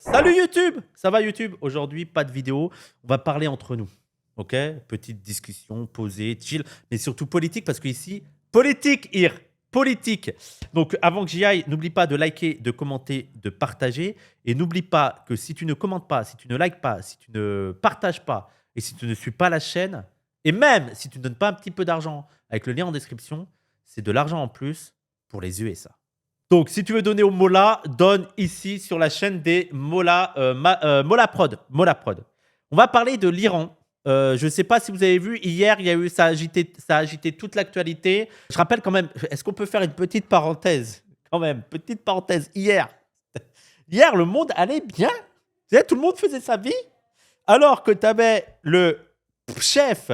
Salut YouTube! Ça va YouTube? Aujourd'hui, pas de vidéo. On va parler entre nous. Ok? Petite discussion, posée, chill, mais surtout politique parce qu'ici, politique, Ir! Politique! Donc, avant que j'y aille, n'oublie pas de liker, de commenter, de partager. Et n'oublie pas que si tu ne commentes pas, si tu ne likes pas, si tu ne partages pas et si tu ne suis pas la chaîne, et même si tu ne donnes pas un petit peu d'argent avec le lien en description, c'est de l'argent en plus pour les USA. Donc, si tu veux donner au Mola, donne ici sur la chaîne des Mola, Mola Prod. Mola Prod. On va parler de l'Iran. Je ne sais pas si vous avez vu, hier, il y a eu, ça a agité toute l'actualité. Je rappelle quand même, est-ce qu'on peut faire une petite parenthèse? Quand même, petite parenthèse. Hier, le monde allait bien. Tu sais, tout le monde faisait sa vie. Alors que tu avais le chef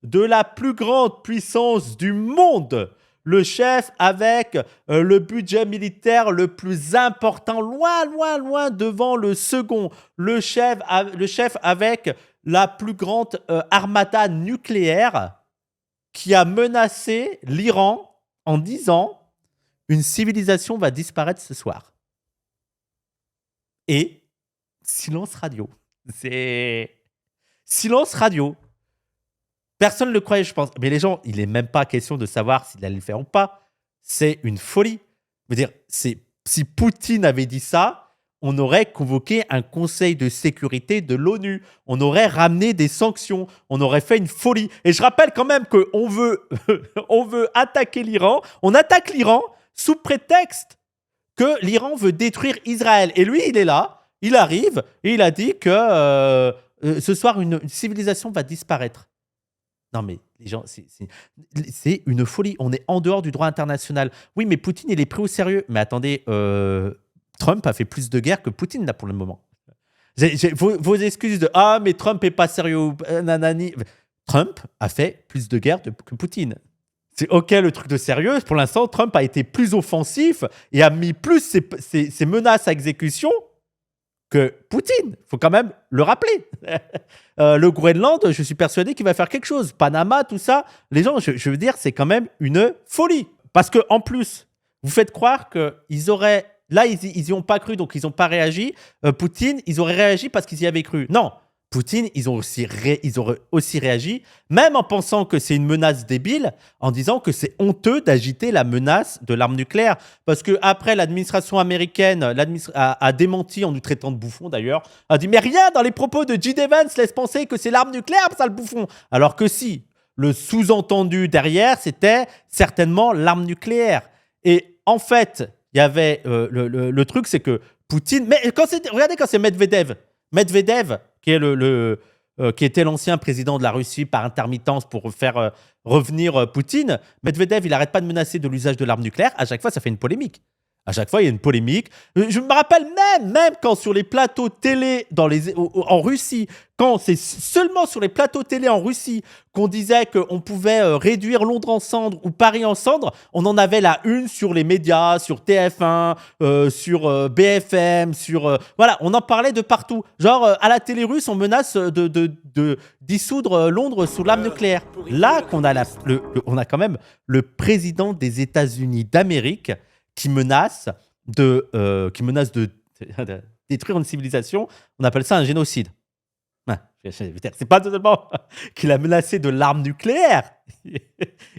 de la plus grande puissance du monde, le chef avec le budget militaire le plus important, loin, loin, loin devant le second, le chef avec la plus grande armada nucléaire qui a menacé l'Iran en disant une civilisation va disparaître ce soir. Et silence radio. C'est silence radio. Personne ne le croyait, je pense. Mais les gens, il n'est même pas question de savoir s'il allait le faire ou pas. C'est une folie. Je veux dire, si Poutine avait dit ça, on aurait convoqué un conseil de sécurité de l'ONU. On aurait ramené des sanctions. On aurait fait une folie. Et je rappelle quand même qu'on veut, on veut attaquer l'Iran. On attaque l'Iran sous prétexte que l'Iran veut détruire Israël. Et lui, il est là. Il arrive et il a dit que ce soir, une civilisation va disparaître. Non, mais les gens, c'est une folie. On est en dehors du droit international. Oui, mais Poutine, il est pris au sérieux. Mais attendez, Trump a fait plus de guerres que Poutine, là, pour le moment. Vos excuses de « Ah, mais Trump est pas sérieux, nanani ». Trump a fait plus de guerres que Poutine. C'est OK le truc de sérieux. Pour l'instant, Trump a été plus offensif et a mis plus ses menaces à exécution que Poutine. Il faut quand même le rappeler. Le Groenland, je suis persuadé qu'il va faire quelque chose. Panama, tout ça. Les gens, je veux dire, c'est quand même une folie. Parce qu'en plus, vous faites croire qu'ils auraient... Là, ils n'y ont pas cru, donc ils n'ont pas réagi. Poutine, ils auraient réagi parce qu'ils y avaient cru. Non. Poutine, ils auraient aussi réagi, même en pensant que c'est une menace débile, en disant que c'est honteux d'agiter la menace de l'arme nucléaire. Parce qu'après, l'administration américaine a démenti en nous traitant de bouffons d'ailleurs, a dit « Mais rien dans les propos de J.D. Vance laisse penser que c'est l'arme nucléaire, ça le bouffon !» Alors que si, le sous-entendu derrière, c'était certainement l'arme nucléaire. Et en fait, il y avait le truc, c'est que Poutine... Mais regardez quand c'est Medvedev, qui est qui était l'ancien président de la Russie par intermittence pour faire revenir Poutine. Medvedev, il n'arrête pas de menacer de l'usage de l'arme nucléaire. À chaque fois, ça fait une polémique. À chaque fois, il y a une polémique. Je me rappelle même quand sur les plateaux télé en Russie, quand c'est seulement sur les plateaux télé en Russie qu'on disait qu'on pouvait réduire Londres en cendres ou Paris en cendres, on en avait la une sur les médias, sur TF1, sur BFM, voilà, on en parlait de partout. Genre, à la télé russe, on menace de dissoudre Londres sous l'arme nucléaire. Là qu'on a on a quand même le président des États-Unis d'Amérique qui menace de détruire une civilisation. On appelle ça un génocide. C'est pas totalement qu'il a menacé de l'arme nucléaire.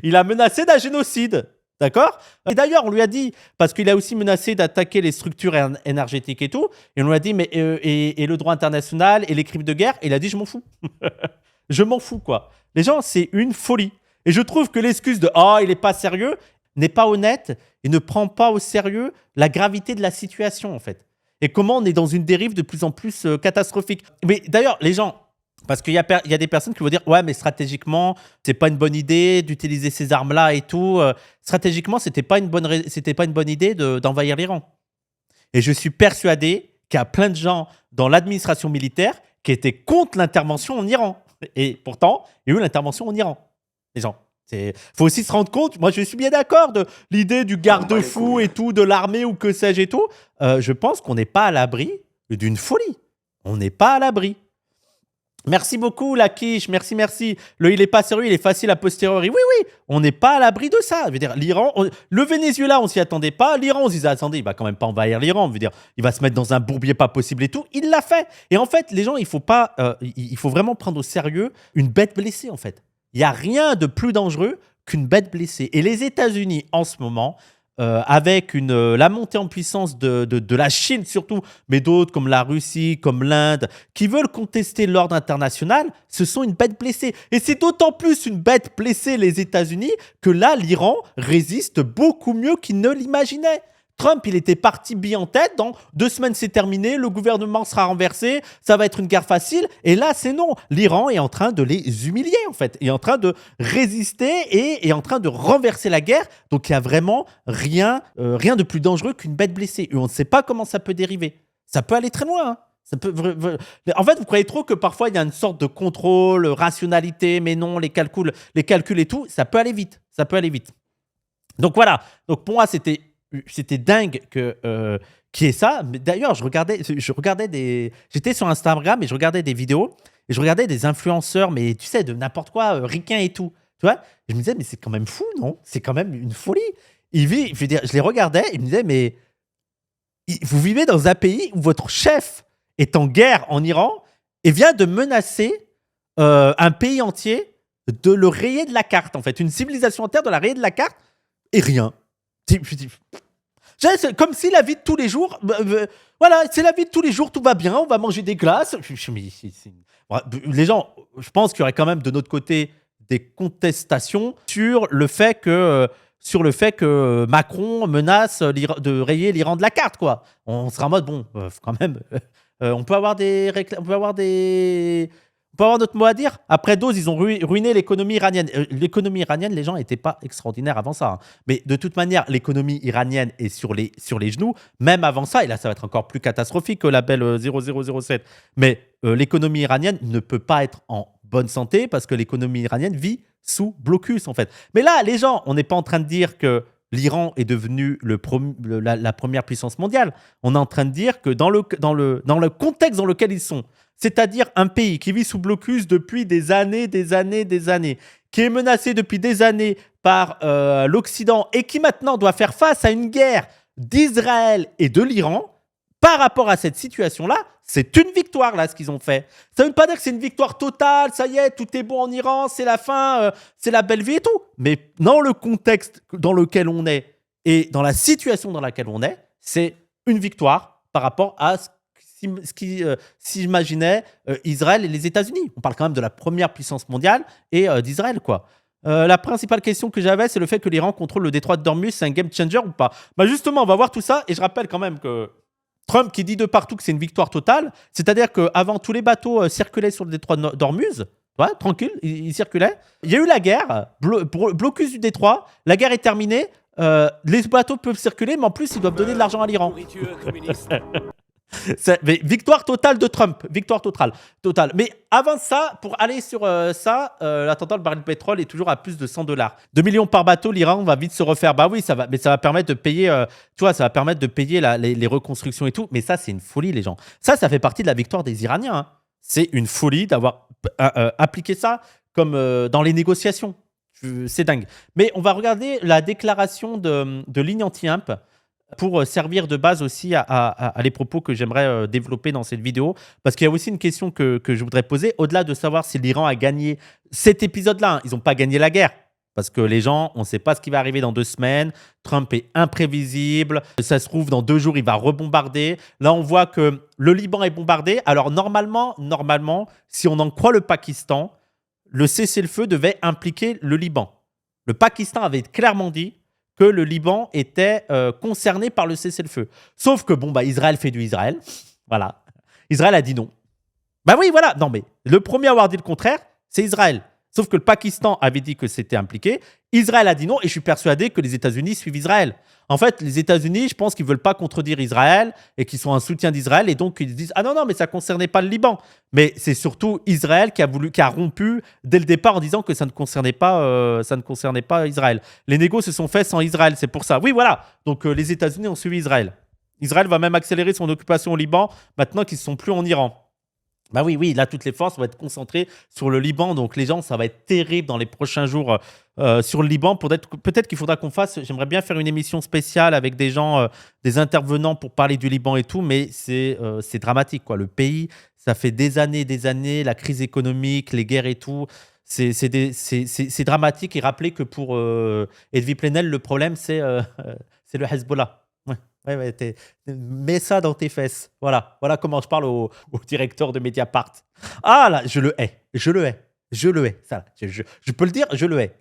Il a menacé d'un génocide. D'accord? Et d'ailleurs, on lui a dit, parce qu'il a aussi menacé d'attaquer les structures énergétiques et tout, et on lui a dit, mais et le droit international et les crimes de guerre, et il a dit, je m'en fous. Je m'en fous, quoi. Les gens, c'est une folie. Et je trouve que l'excuse de « Ah, il n'est pas sérieux », n'est pas honnête et ne prend pas au sérieux la gravité de la situation, en fait. Et comment on est dans une dérive de plus en plus catastrophique. Mais d'ailleurs, les gens, parce qu'il y a des personnes qui vont dire « Ouais, mais stratégiquement, c'est pas une bonne idée d'utiliser ces armes-là et tout. Stratégiquement, c'était pas une bonne idée d'envahir l'Iran. » Et je suis persuadé qu'il y a plein de gens dans l'administration militaire qui étaient contre l'intervention en Iran. Et pourtant, il y a eu l'intervention en Iran. Les gens. Il faut aussi se rendre compte, moi je suis bien d'accord de l'idée du garde-fou et tout, de l'armée ou que sais-je et tout. Je pense qu'on n'est pas à l'abri d'une folie. On n'est pas à l'abri. Merci beaucoup, la quiche. Merci, merci. Il est pas sérieux, il est facile a posteriori. Oui, oui, on n'est pas à l'abri de ça. Je veux dire, le Venezuela, on s'y attendait pas. L'Iran, on s'y disait, attendez, il va quand même pas envahir l'Iran. Je veux dire, il va se mettre dans un bourbier pas possible et tout. Il l'a fait. Et en fait, les gens, il faut pas, il faut vraiment prendre au sérieux une bête blessée, en fait. Il y a rien de plus dangereux qu'une bête blessée. Et les États-Unis, en ce moment, avec la montée en puissance de la Chine surtout, mais d'autres comme la Russie, comme l'Inde, qui veulent contester l'ordre international, ce sont une bête blessée. Et c'est d'autant plus une bête blessée, les États-Unis, que là, l'Iran résiste beaucoup mieux qu'ils ne l'imaginaient. Trump, il était parti bille en tête. Dans 2 semaines, c'est terminé. Le gouvernement sera renversé. Ça va être une guerre facile. Et là, c'est non. L'Iran est en train de les humilier, en fait. Il est en train de résister et est en train de renverser la guerre. Donc, il n'y a vraiment rien de plus dangereux qu'une bête blessée. Et on ne sait pas comment ça peut dériver. Ça peut aller très loin. Hein. Ça peut... En fait, vous croyez trop que parfois, il y a une sorte de contrôle, rationalité, mais non, les calculs et tout. Ça peut aller vite. Ça peut aller vite. Donc, voilà. Donc, pour moi, c'était dingue qu'il y ait ça. Mais d'ailleurs, j'étais sur Instagram et je regardais des vidéos et je regardais des influenceurs, mais tu sais, de n'importe quoi, ricains et tout. Tu vois? Et je me disais, mais c'est quand même fou, non? C'est quand même une folie. Je veux dire, je les regardais et je me disais, mais vous vivez dans un pays où votre chef est en guerre en Iran et vient de menacer un pays entier de le rayer de la carte, en fait. Une civilisation entière de la rayer de la carte et rien. C'est comme si la vie de tous les jours, voilà, c'est la vie de tous les jours, tout va bien, on va manger des glaces. Les gens, je pense qu'il y aurait quand même de notre côté des contestations sur le fait que, Macron menace de rayer l'Iran de la carte, quoi. On sera en mode, bon, quand même, on peut avoir notre mot à dire. Après dose, ils ont ruiné l'économie iranienne. L'économie iranienne, les gens n'étaient pas extraordinaires avant ça. Hein. Mais de toute manière, l'économie iranienne est sur les genoux, même avant ça. Et là, ça va être encore plus catastrophique que la belle 0007. Mais l'économie iranienne ne peut pas être en bonne santé parce que l'économie iranienne vit sous blocus, en fait. Mais là, les gens, on n'est pas en train de dire que l'Iran est devenu la première puissance mondiale. On est en train de dire que dans le contexte dans lequel ils sont, c'est-à-dire un pays qui vit sous blocus depuis des années, qui est menacé depuis des années par l'Occident et qui maintenant doit faire face à une guerre d'Israël et de l'Iran, par rapport à cette situation-là, c'est une victoire, là, ce qu'ils ont fait. Ça ne veut pas dire que c'est une victoire totale, ça y est, tout est bon en Iran, c'est la fin, c'est la belle vie et tout. Mais dans le contexte dans lequel on est et dans la situation dans laquelle on est, c'est une victoire par rapport à ce qui s'imaginait Israël et les États-Unis. On parle quand même de la première puissance mondiale et d'Israël, quoi. La principale question que j'avais, c'est le fait que l'Iran contrôle le détroit d'Ormuz, c'est un game changer ou pas? Bah justement, on va voir tout ça. Et je rappelle quand même que Trump qui dit de partout que c'est une victoire totale, c'est-à-dire qu'avant, tous les bateaux circulaient sur le détroit d'Ormuz. Ouais, tranquille, ils circulaient. Il y a eu la guerre, blocus du détroit. La guerre est terminée. Les bateaux peuvent circuler, mais en plus, ils doivent donner de l'argent à l'Iran. Mais victoire totale de Trump, victoire totale. Mais avant ça, pour aller sur l'attentat, le baril de pétrole est toujours à plus de $100. 2 millions par bateau, l'Iran va vite se refaire. Bah oui, ça va, mais ça va permettre de payer, ça va permettre de payer les reconstructions et tout. Mais ça, c'est une folie, les gens. Ça fait partie de la victoire des Iraniens. Hein. C'est une folie d'avoir appliqué ça comme dans les négociations. C'est dingue. Mais on va regarder la déclaration de ligne anti-imp pour servir de base aussi à les propos que j'aimerais développer dans cette vidéo. Parce qu'il y a aussi une question que je voudrais poser. Au-delà de savoir si l'Iran a gagné cet épisode-là, hein, ils n'ont pas gagné la guerre. Parce que les gens, on ne sait pas ce qui va arriver dans 2 semaines. Trump est imprévisible. Ça se trouve, dans 2 jours, il va rebombarder. Là, on voit que le Liban est bombardé. Alors, normalement, si on en croit le Pakistan, le cessez-le-feu devait impliquer le Liban. Le Pakistan avait clairement dit que le Liban était concerné par le cessez-le-feu. Sauf que, Israël fait du Israël. Voilà. Israël a dit non. Bah oui, voilà. Non, mais le premier à avoir dit le contraire, c'est Israël. Sauf que le Pakistan avait dit que c'était impliqué. Israël a dit non et je suis persuadé que les États-Unis suivent Israël. En fait, les États-Unis, je pense qu'ils ne veulent pas contredire Israël et qu'ils sont un soutien d'Israël et donc ils disent « Ah non, mais ça ne concernait pas le Liban ». Mais c'est surtout Israël qui a rompu dès le départ en disant que ça ne concernait pas Israël. Les négos se sont faits sans Israël, c'est pour ça. Oui, voilà. Donc les États-Unis ont suivi Israël. Israël va même accélérer son occupation au Liban maintenant qu'ils ne sont plus en Iran. Bah oui, oui, là, toutes les forces vont être concentrées sur le Liban. Donc, les gens, ça va être terrible dans les prochains jours sur le Liban. Peut-être qu'il faudra qu'on fasse. J'aimerais bien faire une émission spéciale avec des gens, des intervenants pour parler du Liban et tout. Mais c'est dramatique, quoi. Le pays, ça fait des années, la crise économique, les guerres et tout. C'est dramatique. Et rappelez que pour Edwy Plenel, le problème, c'est le Hezbollah. Ouais. Ouais, ouais, mets ça dans tes fesses. Voilà, voilà comment je parle au directeur de Mediapart. Ah là, je le hais, je le hais, je le hais. Ça, je peux le dire, je le hais.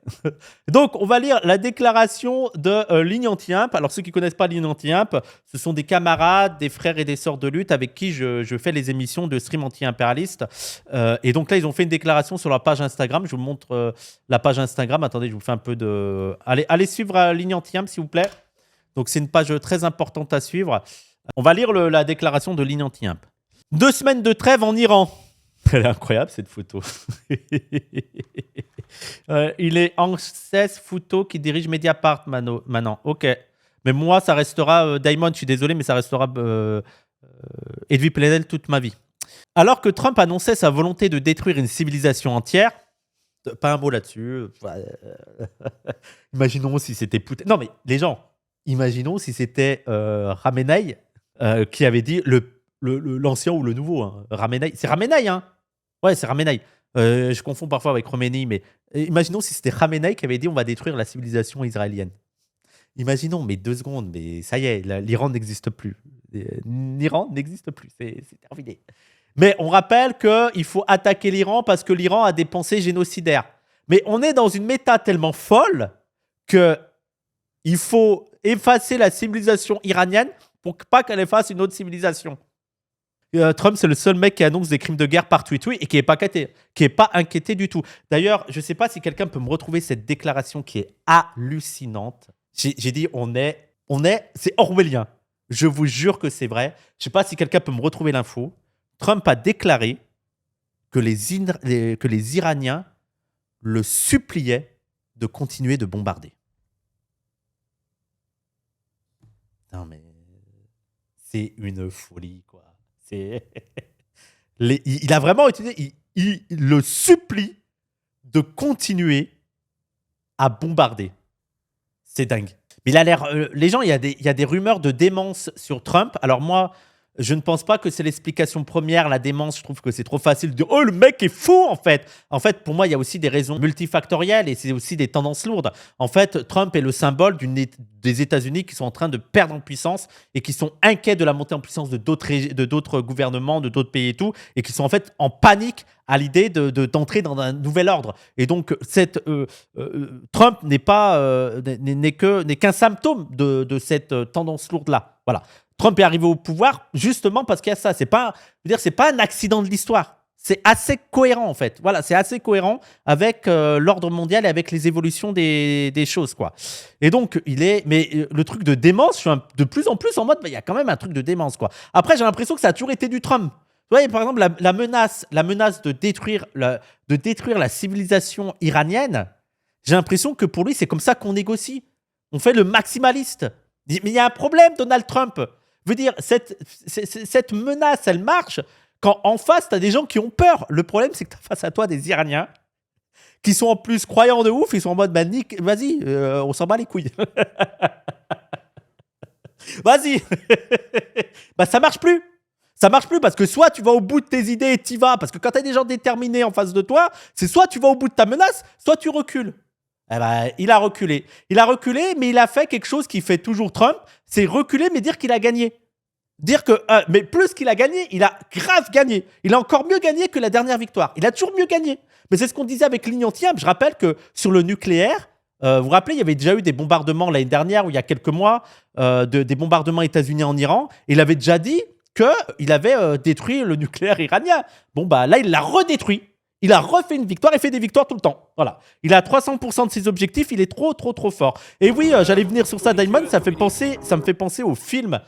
Donc, on va lire la déclaration de Ligne Anti-Imp. Alors, ceux qui ne connaissent pas Ligne Anti-Imp, ce sont des camarades, des frères et des sœurs de lutte avec qui je fais les émissions de stream anti-impérialiste. Et donc là, ils ont fait une déclaration sur leur page Instagram. Je vous montre la page Instagram. Attendez, je vous fais un peu de... Allez suivre Ligne Anti-Imp, s'il vous plaît. Donc, c'est une page très importante à suivre. On va lire la déclaration de Ligne Anti-Imp. 2 semaines de trêve en Iran. Elle est incroyable, cette photo. Il est Ancès Fouto qui dirige Mediapart maintenant. Ok. Mais moi, ça restera Diamond, je suis désolé, mais ça restera Edwy Plenel toute ma vie. Alors que Trump annonçait sa volonté de détruire une civilisation entière, pas un mot là-dessus. Imaginons si c'était Poutine. Non, mais les gens... Imaginons si c'était Ramenei qui avait dit l'ancien ou le nouveau. Hein. Ramenei. C'est Ramenei, hein? Ouais, c'est Ramenei. Je confonds parfois avec Khomeini, mais imaginons si c'était Ramenei qui avait dit on va détruire la civilisation israélienne. Imaginons, mais 2 secondes, mais ça y est, l'Iran n'existe plus. L'Iran n'existe plus, c'est terminé. Mais on rappelle qu'il faut attaquer l'Iran parce que l'Iran a des pensées génocidaires. Mais on est dans une méta tellement folle que il faut effacer la civilisation iranienne pour pas qu'elle efface une autre civilisation. Trump, c'est le seul mec qui annonce des crimes de guerre par tweet et qui n'est pas inquiété du tout. D'ailleurs, je ne sais pas si quelqu'un peut me retrouver cette déclaration qui est hallucinante. J'ai dit, c'est orwellien. Je vous jure que c'est vrai. Je ne sais pas si quelqu'un peut me retrouver l'info. Trump a déclaré que les Iraniens le suppliaient de continuer de bombarder. Non, mais c'est une folie, quoi. Il a vraiment utilisé... Il le supplie de continuer à bombarder. C'est dingue. Mais il a l'air... les gens, il y a des rumeurs de démence sur Trump. Alors moi, je ne pense pas que c'est l'explication première, la démence. Je trouve que c'est trop facile de dire « Oh, le mec est fou, en fait !» En fait, pour moi, il y a aussi des raisons multifactorielles et c'est aussi des tendances lourdes. En fait, Trump est le symbole des États-Unis qui sont en train de perdre en puissance et qui sont inquiets de la montée en puissance de d'autres gouvernements, de d'autres pays et tout, et qui sont en fait en panique à l'idée d'entrer dans un nouvel ordre. Et donc, Trump n'est qu'un symptôme de cette tendance lourde-là. Voilà. Trump est arrivé au pouvoir justement parce qu'il y a ça. C'est pas un accident de l'histoire. C'est assez cohérent en fait. Voilà, c'est assez cohérent avec l'ordre mondial et avec les évolutions des choses, quoi. Et donc, le truc de démence, je suis de plus en plus en mode, il y a quand même un truc de démence, quoi. Après, j'ai l'impression que ça a toujours été du Trump. Vous voyez, par exemple, la menace de détruire la civilisation iranienne, j'ai l'impression que pour lui, c'est comme ça qu'on négocie. On fait le maximaliste. Mais il y a un problème, Donald Trump. Je veux dire, cette menace, elle marche quand en face, tu as des gens qui ont peur. Le problème, c'est que tu as face à toi des Iraniens qui sont en plus croyants de ouf. Ils sont en mode, bah, vas-y, on s'en bat les couilles. Vas-y. Bah, ça marche plus. Ça marche plus parce que soit tu vas au bout de tes idées et t'y vas. Parce que quand tu as des gens déterminés en face de toi, c'est soit tu vas au bout de ta menace, soit tu recules. Eh ben, il a reculé. Il a reculé, mais il a fait quelque chose qui fait toujours Trump, c'est reculer, mais dire qu'il a gagné. Dire que, mais plus qu'il a gagné, il a grave gagné. Il a encore mieux gagné que la dernière victoire. Il a toujours mieux gagné. Mais c'est ce qu'on disait avec Ligne Anti-Imp. Je rappelle que sur le nucléaire, vous vous rappelez, il y avait déjà eu des bombardements l'année dernière, ou il y a quelques mois, des bombardements états-uniens en Iran. Et il avait déjà dit qu'il avait détruit le nucléaire iranien. Bon, bah là, il l'a redétruit. Il a refait une victoire et fait des victoires tout le temps. Voilà. Il a 300% de ses objectifs. Il est trop fort. Et oui, j'allais venir sur ça, Diamond. Ça me fait penser au film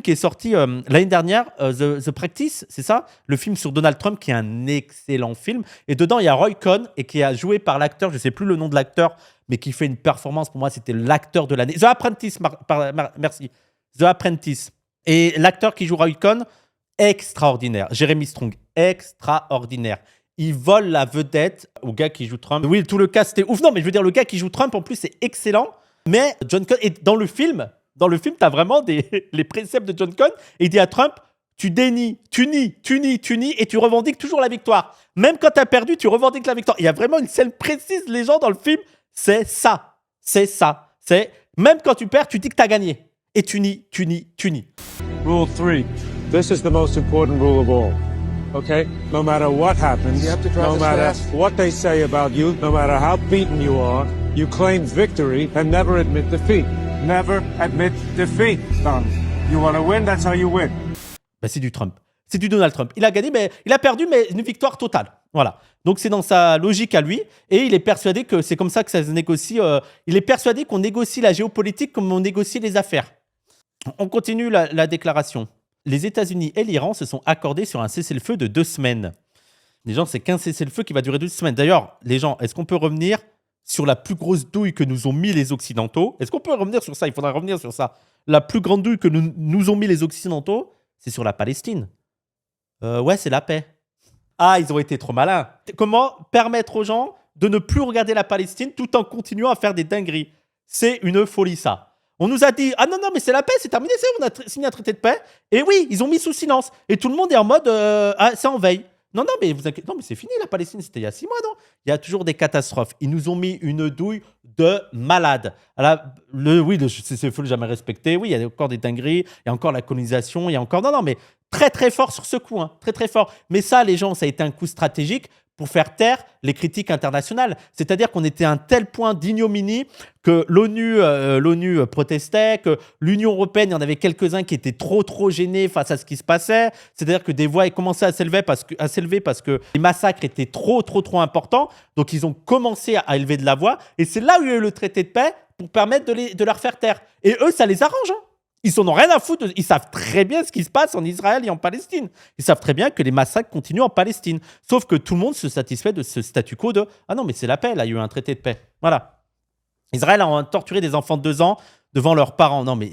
qui est sorti l'année dernière, The Practice, c'est ça? Le film sur Donald Trump, qui est un excellent film. Et dedans, il y a Roy Cohn, et qui est joué par l'acteur, je ne sais plus le nom de l'acteur, mais qui fait une performance. Pour moi, c'était l'acteur de l'année. The Apprentice, merci. The Apprentice. Et l'acteur qui joue Roy Cohn, extraordinaire. Jeremy Strong, extraordinaire. Il vole la vedette au gars qui joue Trump. Oui, tout le cast c'était ouf. Non, mais je veux dire, le gars qui joue Trump, en plus, c'est excellent. Mais John Cone, et dans le film, t'as vraiment les préceptes de John Cone. Et il dit à Trump, tu dénies, tu nies, et tu revendiques toujours la victoire. Même quand t'as perdu, tu revendiques la victoire. Il y a vraiment une scène précise, les gens dans le film, c'est ça. C'est, même quand tu perds, tu dis que t'as gagné. Et tu nies. Rule 3. This is the most important rule of all. Okay? No matter what happens, no matter what they say about you, no matter how beaten you are, you claim victory and never admit defeat. Never admit defeat, Don. You want to win, that's how you win. Bah, c'est du Trump. C'est du Donald Trump. Il a gagné, mais il a perdu, mais une victoire totale. Voilà. Donc c'est dans sa logique à lui, et il est persuadé que c'est comme ça que ça se négocie. Il est persuadé qu'on négocie la géopolitique comme on négocie les affaires. On continue la déclaration. Les États-Unis et l'Iran se sont accordés sur un cessez-le-feu de 2 semaines. Les gens, c'est qu'un cessez-le-feu qui va durer 2 semaines. D'ailleurs, les gens, est-ce qu'on peut revenir sur la plus grosse douille que nous ont mis les Occidentaux? Est-ce qu'on peut revenir sur ça? Il faudra revenir sur ça. La plus grande douille que nous ont mis les Occidentaux, c'est sur la Palestine. Ouais, c'est la paix. Ah, ils ont été trop malins. Comment permettre aux gens de ne plus regarder la Palestine tout en continuant à faire des dingueries? C'est une folie, ça. On nous a dit, ah non, mais c'est la paix, c'est terminé, on a signé un traité de paix. Et oui, ils ont mis sous silence. Et tout le monde est en mode, ah, c'est en veille. Non, mais vous inquiétez, non, mais c'est fini, la Palestine, c'était il y a 6 mois, non? Il y a toujours des catastrophes. Ils nous ont mis une douille de malade. Alors, le cessez-le-feu jamais respecté. Oui, il y a encore des dingueries, il y a encore la colonisation, il y a encore. Non, mais très, très fort sur ce coup, hein, très, très fort. Mais ça, les gens, ça a été un coup stratégique pour faire taire les critiques internationales. C'est-à-dire qu'on était à un tel point d'ignominie que l'ONU protestait, que l'Union européenne, il y en avait quelques-uns qui étaient trop gênés face à ce qui se passait. C'est-à-dire que des voix commençaient à s'élever parce que les massacres étaient trop importants. Donc, ils ont commencé à élever de la voix. Et c'est là où il y a eu le traité de paix pour permettre de leur faire taire. Et eux, ça les arrange, hein. Ils n'en ont rien à foutre. Ils savent très bien ce qui se passe en Israël et en Palestine. Ils savent très bien que les massacres continuent en Palestine. Sauf que tout le monde se satisfait de ce statu quo de « Ah non, mais c'est la paix, là, il y a eu un traité de paix. » Voilà. Israël a torturé des enfants de 2 ans devant leurs parents. Non, mais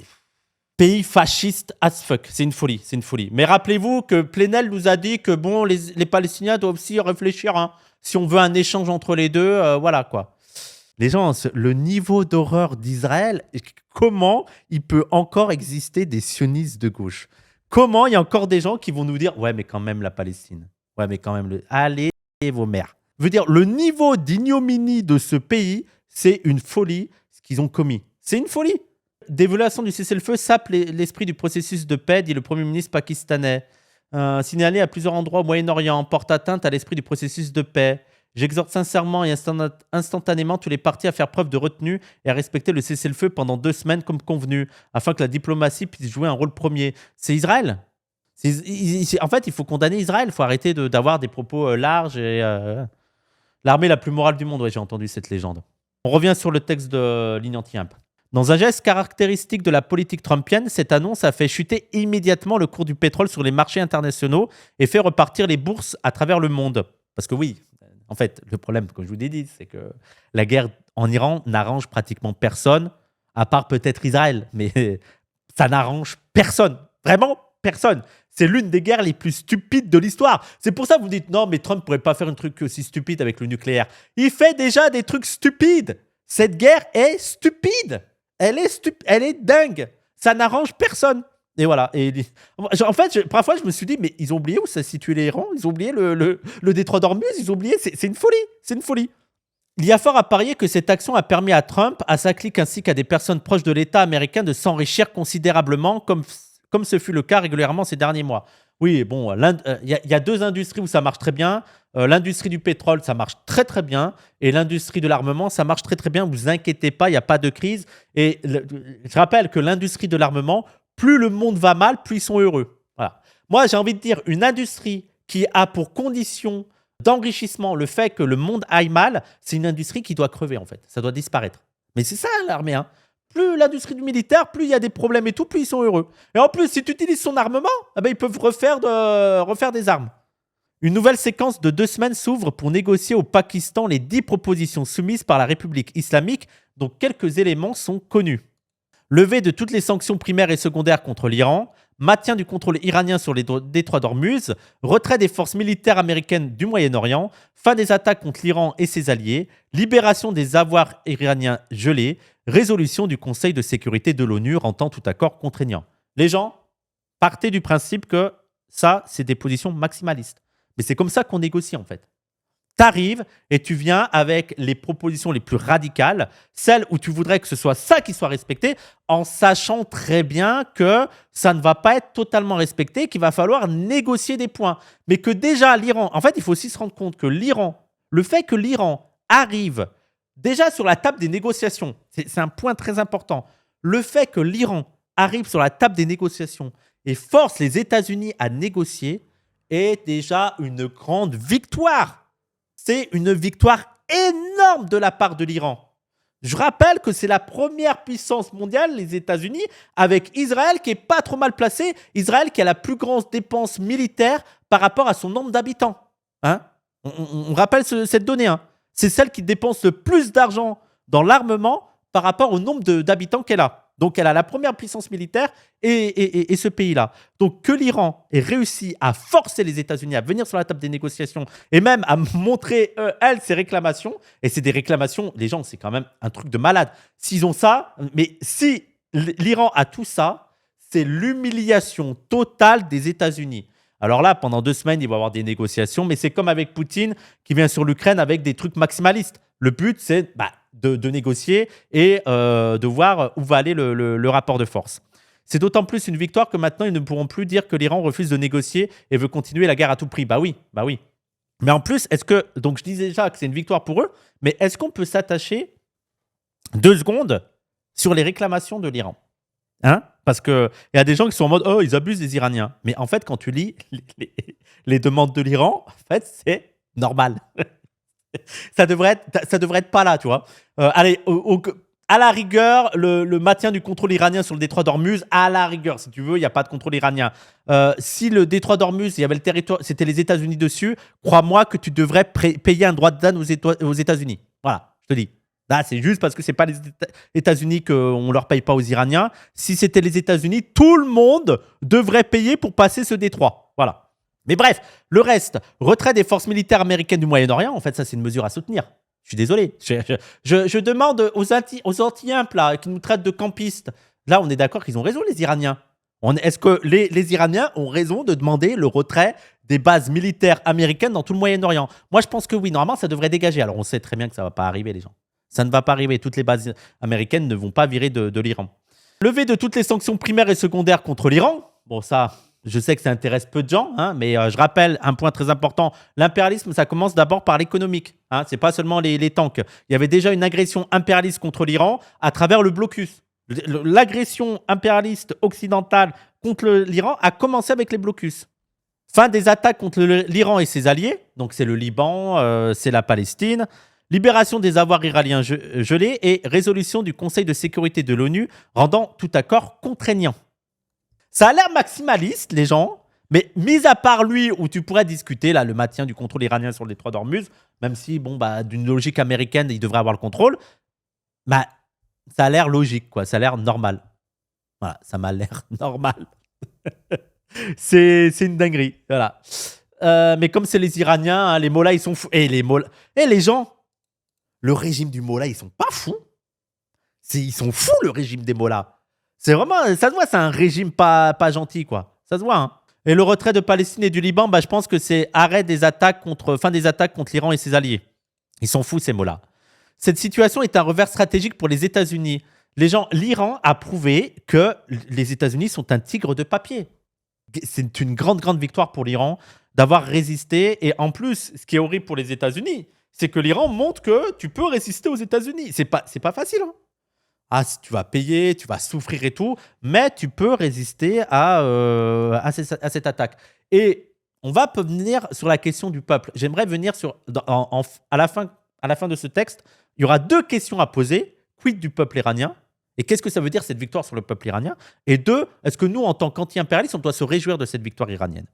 pays fasciste as fuck. C'est une folie. Mais rappelez-vous que Plenel nous a dit que bon, les Palestiniens doivent aussi réfléchir. Hein. Si on veut un échange entre les deux, voilà quoi. Les gens, le niveau d'horreur d'Israël, comment il peut encore exister des sionistes de gauche? Comment il y a encore des gens qui vont nous dire « Ouais, mais quand même la Palestine. Ouais, mais quand même, allez vos mères. » Je veux dire, le niveau d'ignominie de ce pays, c'est une folie ce qu'ils ont commis. C'est une folie. Des violations du cessez-le-feu sapent l'esprit du processus de paix, dit le Premier ministre pakistanais. Signalé à plusieurs endroits au Moyen-Orient, porte atteinte à l'esprit du processus de paix. J'exhorte sincèrement et instantanément tous les partis à faire preuve de retenue et à respecter le cessez-le-feu pendant 2 semaines comme convenu, afin que la diplomatie puisse jouer un rôle premier. C'est Israël. En fait, il faut condamner Israël. Il faut arrêter d'avoir des propos larges. L'armée la plus morale du monde, ouais, j'ai entendu cette légende. On revient sur le texte de Lignanti-Imp. Dans un geste caractéristique de la politique trumpienne, cette annonce a fait chuter immédiatement le cours du pétrole sur les marchés internationaux et fait repartir les bourses à travers le monde. Parce que oui, en fait, le problème, comme je vous l'ai dit, c'est que la guerre en Iran n'arrange pratiquement personne, à part peut-être Israël. Mais ça n'arrange personne. Vraiment personne. C'est l'une des guerres les plus stupides de l'histoire. C'est pour ça que vous dites, non, mais Trump ne pourrait pas faire un truc aussi stupide avec le nucléaire. Il fait déjà des trucs stupides. Cette guerre est stupide. Elle est dingue. Ça n'arrange personne. Et voilà. En fait, parfois, je me suis dit, mais ils ont oublié où ça situait l'Iran. Ils ont oublié le détroit d'Ormuz. Ils ont oublié. C'est une folie. C'est une folie. Il y a fort à parier que cette action a permis à Trump, à sa clique ainsi qu'à des personnes proches de l'État américain de s'enrichir considérablement, comme ce fut le cas régulièrement ces derniers mois. Oui, bon, il y a 2 industries où ça marche très bien. L'industrie du pétrole, ça marche très bien. Et l'industrie de l'armement, ça marche très bien. Vous inquiétez pas, il n'y a pas de crise. Et je rappelle que l'industrie de l'armement, plus le monde va mal, plus ils sont heureux. Voilà. Moi, j'ai envie de dire, une industrie qui a pour condition d'enrichissement le fait que le monde aille mal, c'est une industrie qui doit crever, en fait. Ça doit disparaître. Mais c'est ça, l'armée, hein. Plus l'industrie du militaire, plus il y a des problèmes et tout, plus ils sont heureux. Et en plus, si tu utilises son armement, eh ben, ils peuvent refaire des armes. Une nouvelle séquence de 2 semaines s'ouvre pour négocier au Pakistan les 10 propositions soumises par la République islamique, dont quelques éléments sont connus. Levée de toutes les sanctions primaires et secondaires contre l'Iran, maintien du contrôle iranien sur les détroits d'Ormuz, retrait des forces militaires américaines du Moyen-Orient, fin des attaques contre l'Iran et ses alliés, libération des avoirs iraniens gelés, résolution du Conseil de sécurité de l'ONU rendant tout accord contraignant. Les gens, partez du principe que ça, c'est des positions maximalistes. Mais c'est comme ça qu'on négocie en fait. T'arrives et tu viens avec les propositions les plus radicales, celles où tu voudrais que ce soit ça qui soit respecté, en sachant très bien que ça ne va pas être totalement respecté, qu'il va falloir négocier des points. Mais que déjà l'Iran, en fait, il faut aussi se rendre compte que l'Iran, le fait que l'Iran arrive déjà sur la table des négociations, c'est un point très important. Le fait que l'Iran arrive sur la table des négociations et force les États-Unis à négocier est déjà une grande victoire. C'est une victoire énorme de la part de l'Iran. Je rappelle que c'est la première puissance mondiale, les États-Unis, avec Israël qui est pas trop mal placé. Israël qui a la plus grande dépense militaire par rapport à son nombre d'habitants. Hein, on rappelle cette donnée. Hein. C'est celle qui dépense le plus d'argent dans l'armement par rapport au nombre d'habitants qu'elle a. Donc, elle a la première puissance militaire et ce pays-là. Donc, que l'Iran ait réussi à forcer les États-Unis à venir sur la table des négociations et même à montrer, elle, ses réclamations. Et c'est des réclamations, les gens, c'est quand même un truc de malade. S'ils ont ça, mais si l'Iran a tout ça, c'est l'humiliation totale des États-Unis. Alors là, pendant 2 semaines, il va y avoir des négociations, mais c'est comme avec Poutine qui vient sur l'Ukraine avec des trucs maximalistes. Le but, c'est de négocier et de voir où va aller le rapport de force. C'est d'autant plus une victoire que maintenant, ils ne pourront plus dire que l'Iran refuse de négocier et veut continuer la guerre à tout prix. Bah oui. Mais en plus, donc je disais déjà que c'est une victoire pour eux, mais est-ce qu'on peut s'attacher 2 secondes sur les réclamations de l'Iran? Hein? Parce qu'il y a des gens qui sont en mode « Oh, ils abusent des Iraniens ». Mais en fait, quand tu lis les demandes de l'Iran, en fait, c'est normal. ça devrait être pas là, tu vois. Allez, à la rigueur, le maintien du contrôle iranien sur le détroit d'Ormuz, à la rigueur, si tu veux, il n'y a pas de contrôle iranien. Si le détroit d'Ormuz, il y avait le territoire, c'était les États-Unis dessus, crois-moi que tu devrais payer un droit de douane aux États-Unis. Voilà, je te dis. Là, c'est juste parce que ce n'est pas les États-Unis qu'on ne leur paye pas aux Iraniens. Si c'était les États-Unis, tout le monde devrait payer pour passer ce détroit. Voilà. Mais bref, le reste, retrait des forces militaires américaines du Moyen-Orient, en fait, ça, c'est une mesure à soutenir. Je suis désolé. Je demande aux anti-imps, là, qui nous traitent de campistes. Là, on est d'accord qu'ils ont raison, les Iraniens. Est-ce que les Iraniens ont raison de demander le retrait des bases militaires américaines dans tout le Moyen-Orient? Moi, je pense que oui. Normalement, ça devrait dégager. Alors, on sait très bien que ça ne va pas arriver, les gens. Ça ne va pas arriver. Toutes les bases américaines ne vont pas virer de l'Iran. Lever de toutes les sanctions primaires et secondaires contre l'Iran. Bon, ça, je sais que ça intéresse peu de gens, hein, mais je rappelle un point très important. L'impérialisme, ça commence d'abord par l'économique. Hein, ce n'est pas seulement les tanks. Il y avait déjà une agression impérialiste contre l'Iran à travers le blocus. L'agression impérialiste occidentale contre l'Iran a commencé avec les blocus. Fin des attaques contre l'Iran et ses alliés. Donc, c'est le Liban, c'est la Palestine. Libération des avoirs iraniens gelés et résolution du Conseil de sécurité de l'ONU rendant tout accord contraignant. Ça a l'air maximaliste, les gens, mais mis à part lui, où tu pourrais discuter là, le maintien du contrôle iranien sur le détroit d'Ormuz, même si, d'une logique américaine, il devrait avoir le contrôle, ça a l'air logique, quoi. Ça a l'air normal. Voilà, ça m'a l'air normal. c'est une dinguerie, voilà. Mais comme c'est les Iraniens, hein, les mollahs, ils sont fous. Et les gens, le régime du mollah, ils sont pas fous. Ils sont fous, le régime des mollahs. C'est vraiment, ça se voit, c'est un régime pas gentil, quoi. Ça se voit, hein. Et le retrait de Palestine et du Liban, je pense que c'est fin des attaques contre l'Iran et ses alliés. Ils sont fous, ces mollahs. Cette situation est un revers stratégique pour les États-Unis. L'Iran a prouvé que les États-Unis sont un tigre de papier. C'est une grande, grande victoire pour l'Iran d'avoir résisté. Et en plus, ce qui est horrible pour les États-Unis, c'est que l'Iran montre que tu peux résister aux États-Unis. C'est pas facile, hein. Ah, tu vas payer, tu vas souffrir et tout, mais tu peux résister à cette attaque. Et on va venir sur la question du peuple. J'aimerais venir à la fin de ce texte, il y aura 2 questions à poser. Quid du peuple iranien? Et qu'est-ce que ça veut dire cette victoire sur le peuple iranien? Et 2, est-ce que nous, en tant qu'anti-impérialistes, on doit se réjouir de cette victoire iranienne?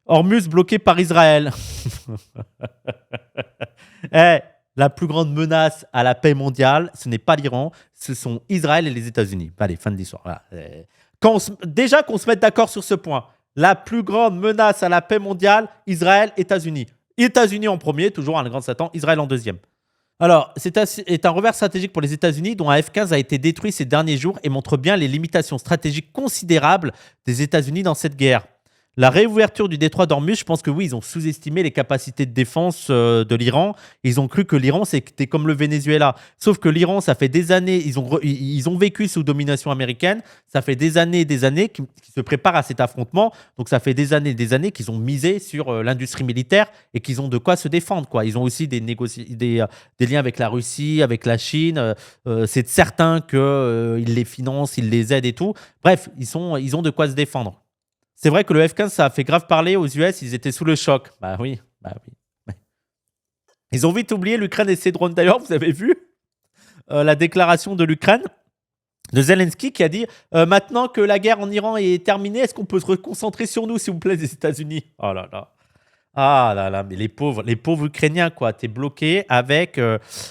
Hormuz bloqué par Israël. La plus grande menace à la paix mondiale, ce n'est pas l'Iran, ce sont Israël et les États-Unis. Allez, fin de l'histoire. Voilà. Déjà qu'on se mette d'accord sur ce point. La plus grande menace à la paix mondiale, Israël, États-Unis. États-Unis en premier, toujours un grand Satan, Israël en deuxième. Alors, c'est un revers stratégique pour les États-Unis dont un F-15 a été détruit ces derniers jours et montre bien les limitations stratégiques considérables des États-Unis dans cette guerre. La réouverture du détroit d'Ormuz, je pense que oui, ils ont sous-estimé les capacités de défense de l'Iran. Ils ont cru que l'Iran, c'était comme le Venezuela. Sauf que l'Iran, ça fait des années, ils ont vécu sous domination américaine. Ça fait des années et des années qu'ils se préparent à cet affrontement. Donc ça fait des années et des années qu'ils ont misé sur l'industrie militaire et qu'ils ont de quoi se défendre, quoi. Ils ont aussi des liens avec la Russie, avec la Chine. C'est certain qu'ils les financent, ils les aident et tout. Bref, ils ont de quoi se défendre. C'est vrai que le F-15, ça a fait grave parler aux US, ils étaient sous le choc. Bah oui. Ils ont vite oublié l'Ukraine et ses drones. D'ailleurs, vous avez vu la déclaration de l'Ukraine, de Zelensky, qui a dit maintenant que la guerre en Iran est terminée, est-ce qu'on peut se reconcentrer sur nous, s'il vous plaît, les États-Unis? Oh là là. Ah là là, mais les pauvres Ukrainiens, quoi. T'es bloqué avec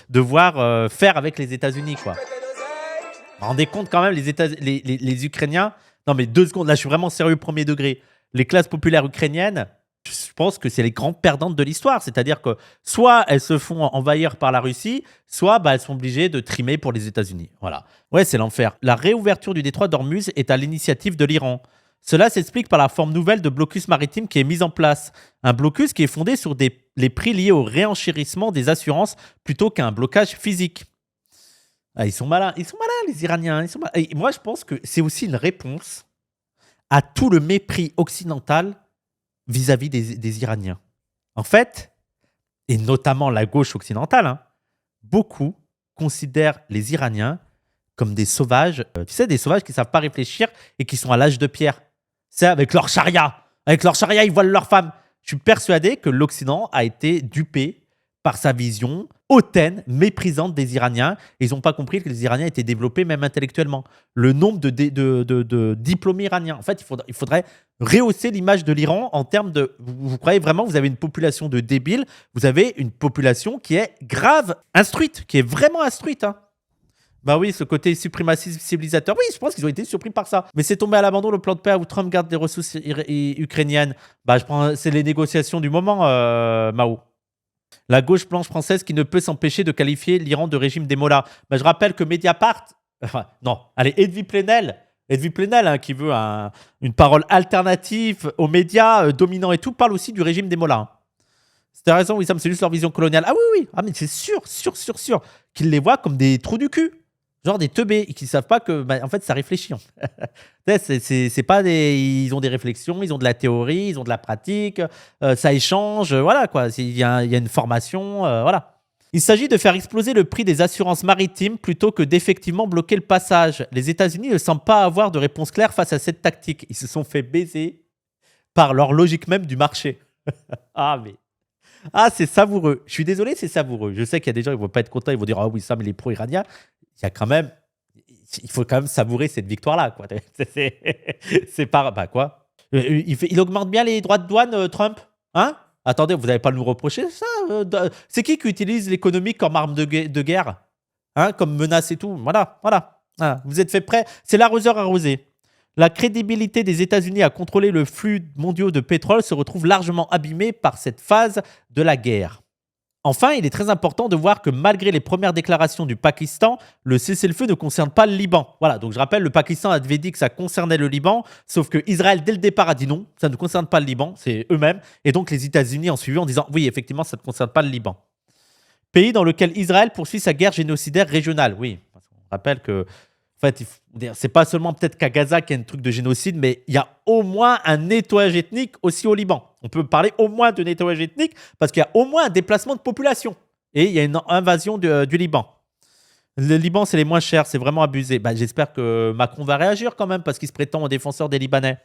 devoir faire avec les États-Unis, quoi. Vous vous rendez compte quand même, les Ukrainiens. Non, mais 2 secondes, là, je suis vraiment sérieux, premier degré. Les classes populaires ukrainiennes, je pense que c'est les grandes perdantes de l'histoire. C'est-à-dire que soit elles se font envahir par la Russie, soit elles sont obligées de trimer pour les États-Unis. Voilà. Ouais, c'est l'enfer. La réouverture du détroit d'Ormuz est à l'initiative de l'Iran. Cela s'explique par la forme nouvelle de blocus maritime qui est mise en place. Un blocus qui est fondé sur les prix liés au réenchérissement des assurances plutôt qu'un blocage physique. Ah, ils sont malins, les Iraniens. Et moi, je pense que c'est aussi une réponse à tout le mépris occidental vis-à-vis des Iraniens. En fait, et notamment la gauche occidentale, beaucoup considèrent les Iraniens comme des sauvages, tu sais, des sauvages qui ne savent pas réfléchir et qui sont à l'âge de pierre. C'est avec leur charia. Avec leur charia, ils voilent leurs femmes. Je suis persuadé que l'Occident a été dupé par sa vision hautaine, méprisante des Iraniens. Et ils n'ont pas compris que les Iraniens étaient développés même intellectuellement. Le nombre de diplômés iraniens. En fait, il faudrait rehausser l'image de l'Iran en termes de... Vous croyez vraiment que vous avez une population de débiles? Vous avez une population qui est grave instruite, qui est vraiment instruite. Bah oui, ce côté suprémaciste civilisateur. Oui, je pense qu'ils ont été surpris par ça. Mais c'est tombé à l'abandon le plan de paix où Trump garde des ressources ukrainiennes. Bah, c'est les négociations du moment, Mao. La gauche blanche française qui ne peut s'empêcher de qualifier l'Iran de régime des mollahs. Bah, je rappelle que Mediapart... non, allez, Edwy Plenel, qui veut une parole alternative aux médias dominants et tout, parle aussi du régime des mollahs. T'as raison, Wissam, c'est juste leur vision coloniale. Ah oui. Ah, mais c'est sûr qu'ils les voient comme des trous du cul. Genre des teubés qui ne savent pas que, en fait, ça réfléchit. C'est pas ils ont des réflexions, ils ont de la théorie, ils ont de la pratique, ça échange, voilà quoi. Il y a une formation, voilà. Il s'agit de faire exploser le prix des assurances maritimes plutôt que d'effectivement bloquer le passage. Les États-Unis ne semblent pas avoir de réponse claire face à cette tactique. Ils se sont fait baiser par leur logique même du marché. C'est savoureux. Je suis désolé, c'est savoureux. Je sais qu'il y a des gens qui ne vont pas être contents, ils vont dire « Ah oui, ça, mais les pro-iraniens », il faut quand même savourer cette victoire-là, quoi. C'est pas... Bah quoi, il augmente bien les droits de douane, Trump, hein? Attendez, vous n'allez pas nous reprocher ça? C'est qui utilise l'économie comme arme de guerre, comme menace et tout? Voilà. Vous êtes fait prêt. C'est l'arroseur arrosé. La crédibilité des États-Unis à contrôler le flux mondial de pétrole se retrouve largement abîmée par cette phase de la guerre. Enfin, il est très important de voir que malgré les premières déclarations du Pakistan, le cessez-le-feu ne concerne pas le Liban. Voilà, donc je rappelle, le Pakistan avait dit que ça concernait le Liban, sauf que Israël, dès le départ, a dit non, ça ne concerne pas le Liban, c'est eux-mêmes. Et donc les États-Unis ont suivi en disant oui, effectivement, ça ne concerne pas le Liban. Pays dans lequel Israël poursuit sa guerre génocidaire régionale. Oui, on rappelle que... En fait, c'est pas seulement peut-être qu'à Gaza qu'il y a un truc de génocide, mais il y a au moins un nettoyage ethnique aussi au Liban. On peut parler au moins de nettoyage ethnique parce qu'il y a au moins un déplacement de population. Et il y a une invasion du Liban. Le Liban, c'est les moins chers, c'est vraiment abusé. J'espère que Macron va réagir quand même parce qu'il se prétend au défenseur des Libanais.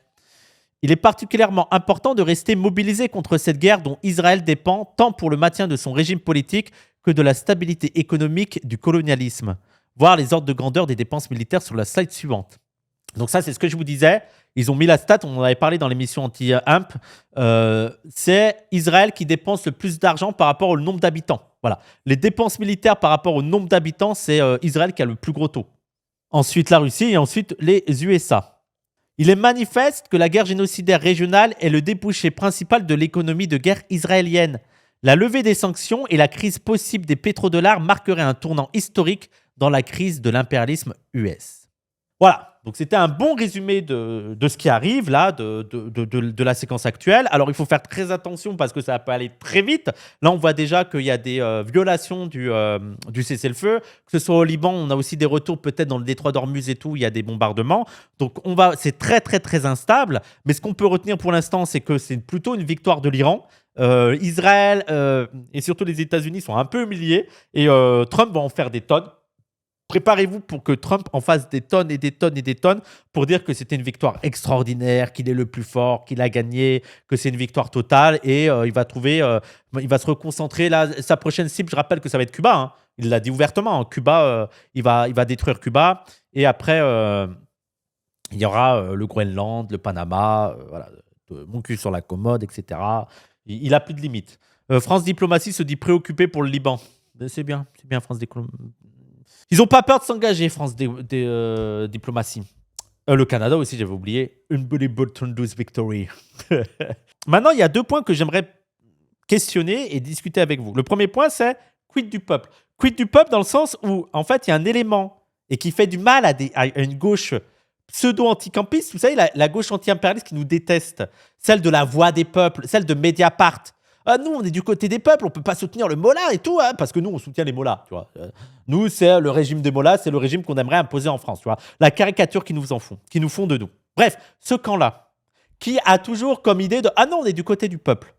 Il est particulièrement important de rester mobilisé contre cette guerre dont Israël dépend tant pour le maintien de son régime politique que de la stabilité économique du colonialisme. Voir les ordres de grandeur des dépenses militaires sur la slide suivante. Donc ça, c'est ce que je vous disais. Ils ont mis la stat, on en avait parlé dans l'émission anti-Hump. C'est Israël qui dépense le plus d'argent par rapport au nombre d'habitants. Voilà. Les dépenses militaires par rapport au nombre d'habitants, c'est Israël qui a le plus gros taux. Ensuite, la Russie et ensuite les USA. Il est manifeste que la guerre génocidaire régionale est le débouché principal de l'économie de guerre israélienne. La levée des sanctions et la crise possible des pétrodollars marqueraient un tournant historique dans la crise de l'impérialisme US. Voilà. Donc, c'était un bon résumé de ce qui arrive là, de la séquence actuelle. Alors, il faut faire très attention parce que ça peut aller très vite. Là, on voit déjà qu'il y a des violations du cessez-le-feu. Que ce soit au Liban, on a aussi des retours peut-être dans le détroit d'Ormuz et tout, il y a des bombardements. Donc, c'est très, très, très instable. Mais ce qu'on peut retenir pour l'instant, c'est que c'est plutôt une victoire de l'Iran. Israël et surtout les États-Unis sont un peu humiliés. Et Trump va en faire des tonnes. Préparez-vous pour que Trump en fasse des tonnes et des tonnes et des tonnes pour dire que c'était une victoire extraordinaire, qu'il est le plus fort, qu'il a gagné, que c'est une victoire totale et il va se reconcentrer. Là, sa prochaine cible, je rappelle que ça va être Cuba. Hein. Il l'a dit ouvertement. Hein. Cuba, il va détruire Cuba et après, il y aura le Groenland, le Panama, voilà, mon cul sur la commode, etc. Il a plus de limites. France Diplomatie se dit préoccupée pour le Liban. C'est bien, France Diplomatie. Ils n'ont pas peur de s'engager, France Diplomatie. Le Canada aussi, j'avais oublié. Unbelievable Thunderous Victory. Maintenant, il y a 2 points que j'aimerais questionner et discuter avec vous. Le premier point, c'est quid du peuple. Quid du peuple dans le sens où, en fait, il y a un élément et qui fait du mal à une gauche pseudo-anticampiste. Vous savez, la gauche anti-impérialiste qui nous déteste. Celle de la voix des peuples, celle de Mediapart. Nous, on est du côté des peuples, on ne peut pas soutenir le Mollah et tout, hein, parce que nous, on soutient les Mollahs, tu vois. Nous, c'est le régime des Mollahs, c'est le régime qu'on aimerait imposer en France, tu vois. La caricature qu'ils nous font de nous. Bref, ce camp-là, qui a toujours comme idée de « Ah non, on est du côté du peuple ».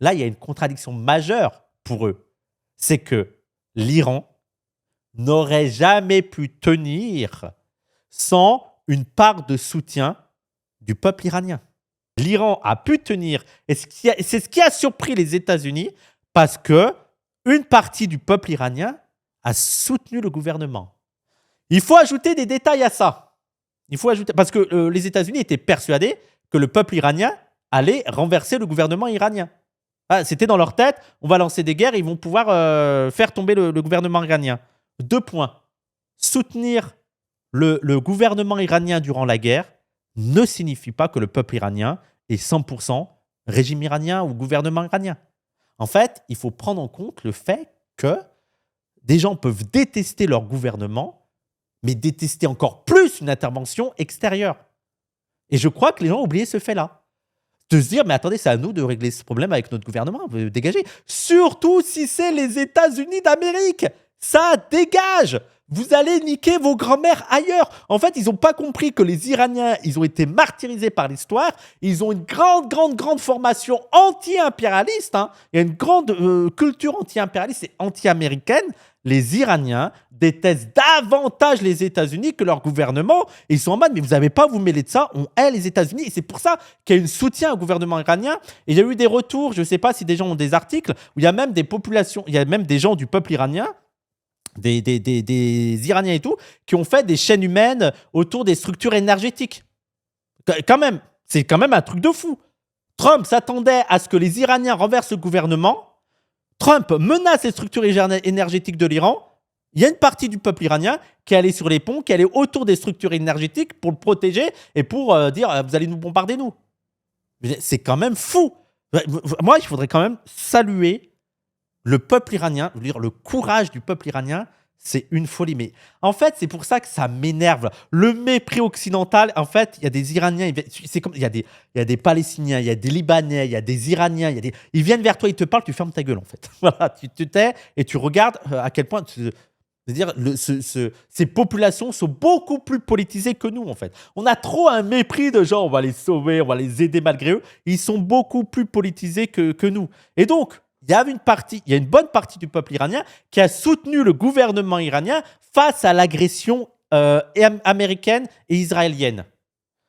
Là, il y a une contradiction majeure pour eux. C'est que l'Iran n'aurait jamais pu tenir sans une part de soutien du peuple iranien. L'Iran a pu tenir, et c'est ce qui a surpris les États-Unis, parce que une partie du peuple iranien a soutenu le gouvernement. Il faut ajouter des détails à ça. Parce que les États-Unis étaient persuadés que le peuple iranien allait renverser le gouvernement iranien. C'était dans leur tête, on va lancer des guerres, ils vont pouvoir faire tomber le gouvernement iranien. 2 points. Soutenir le gouvernement iranien durant la guerre ne signifie pas que le peuple iranien est 100% régime iranien ou gouvernement iranien. En fait, il faut prendre en compte le fait que des gens peuvent détester leur gouvernement, mais détester encore plus une intervention extérieure. Et je crois que les gens ont oublié ce fait-là. De se dire, mais attendez, c'est à nous de régler ce problème avec notre gouvernement, dégagez. Surtout si c'est les États-Unis d'Amérique. Ça dégage. Vous allez niquer vos grands-mères ailleurs. En fait, ils n'ont pas compris que les Iraniens, ils ont été martyrisés par l'histoire. Ils ont une grande formation anti-impérialiste. Hein. Il y a une grande culture anti-impérialiste et anti-américaine. Les Iraniens détestent davantage les États-Unis que leur gouvernement. Et ils sont en mode, mais vous n'avez pas à vous mêler de ça. On hait les États-Unis. Et c'est pour ça qu'il y a un soutien au gouvernement iranien. Et il y a eu des retours, je ne sais pas si des gens ont des articles, où il y a même des populations, il y a même des gens du peuple iranien, des Iraniens et tout, qui ont fait des chaînes humaines autour des structures énergétiques. Quand même, c'est quand même un truc de fou. Trump s'attendait à ce que les Iraniens renversent le gouvernement. Trump menace les structures énergétiques de l'Iran. Il y a une partie du peuple iranien qui est allée sur les ponts, qui est allée autour des structures énergétiques pour le protéger et pour dire vous allez nous bombarder, nous. C'est quand même fou. Moi, il faudrait quand même saluer le peuple iranien, je veux dire, le courage du peuple iranien, c'est une folie. Mais en fait, c'est pour ça que ça m'énerve. Le mépris occidental, en fait, il y a des Iraniens, c'est comme, il y a des Palestiniens, il y a des Libanais, il y a des Iraniens, ils viennent vers toi, ils te parlent, tu fermes ta gueule, en fait. Voilà, tu te tais et tu regardes à quel point... C'est-à-dire, ces populations sont beaucoup plus politisées que nous, en fait. On a trop un mépris de genre, on va les sauver, on va les aider malgré eux. Ils sont beaucoup plus politisés que nous. Et donc, il y a une bonne partie du peuple iranien qui a soutenu le gouvernement iranien face à l'agression américaine et israélienne.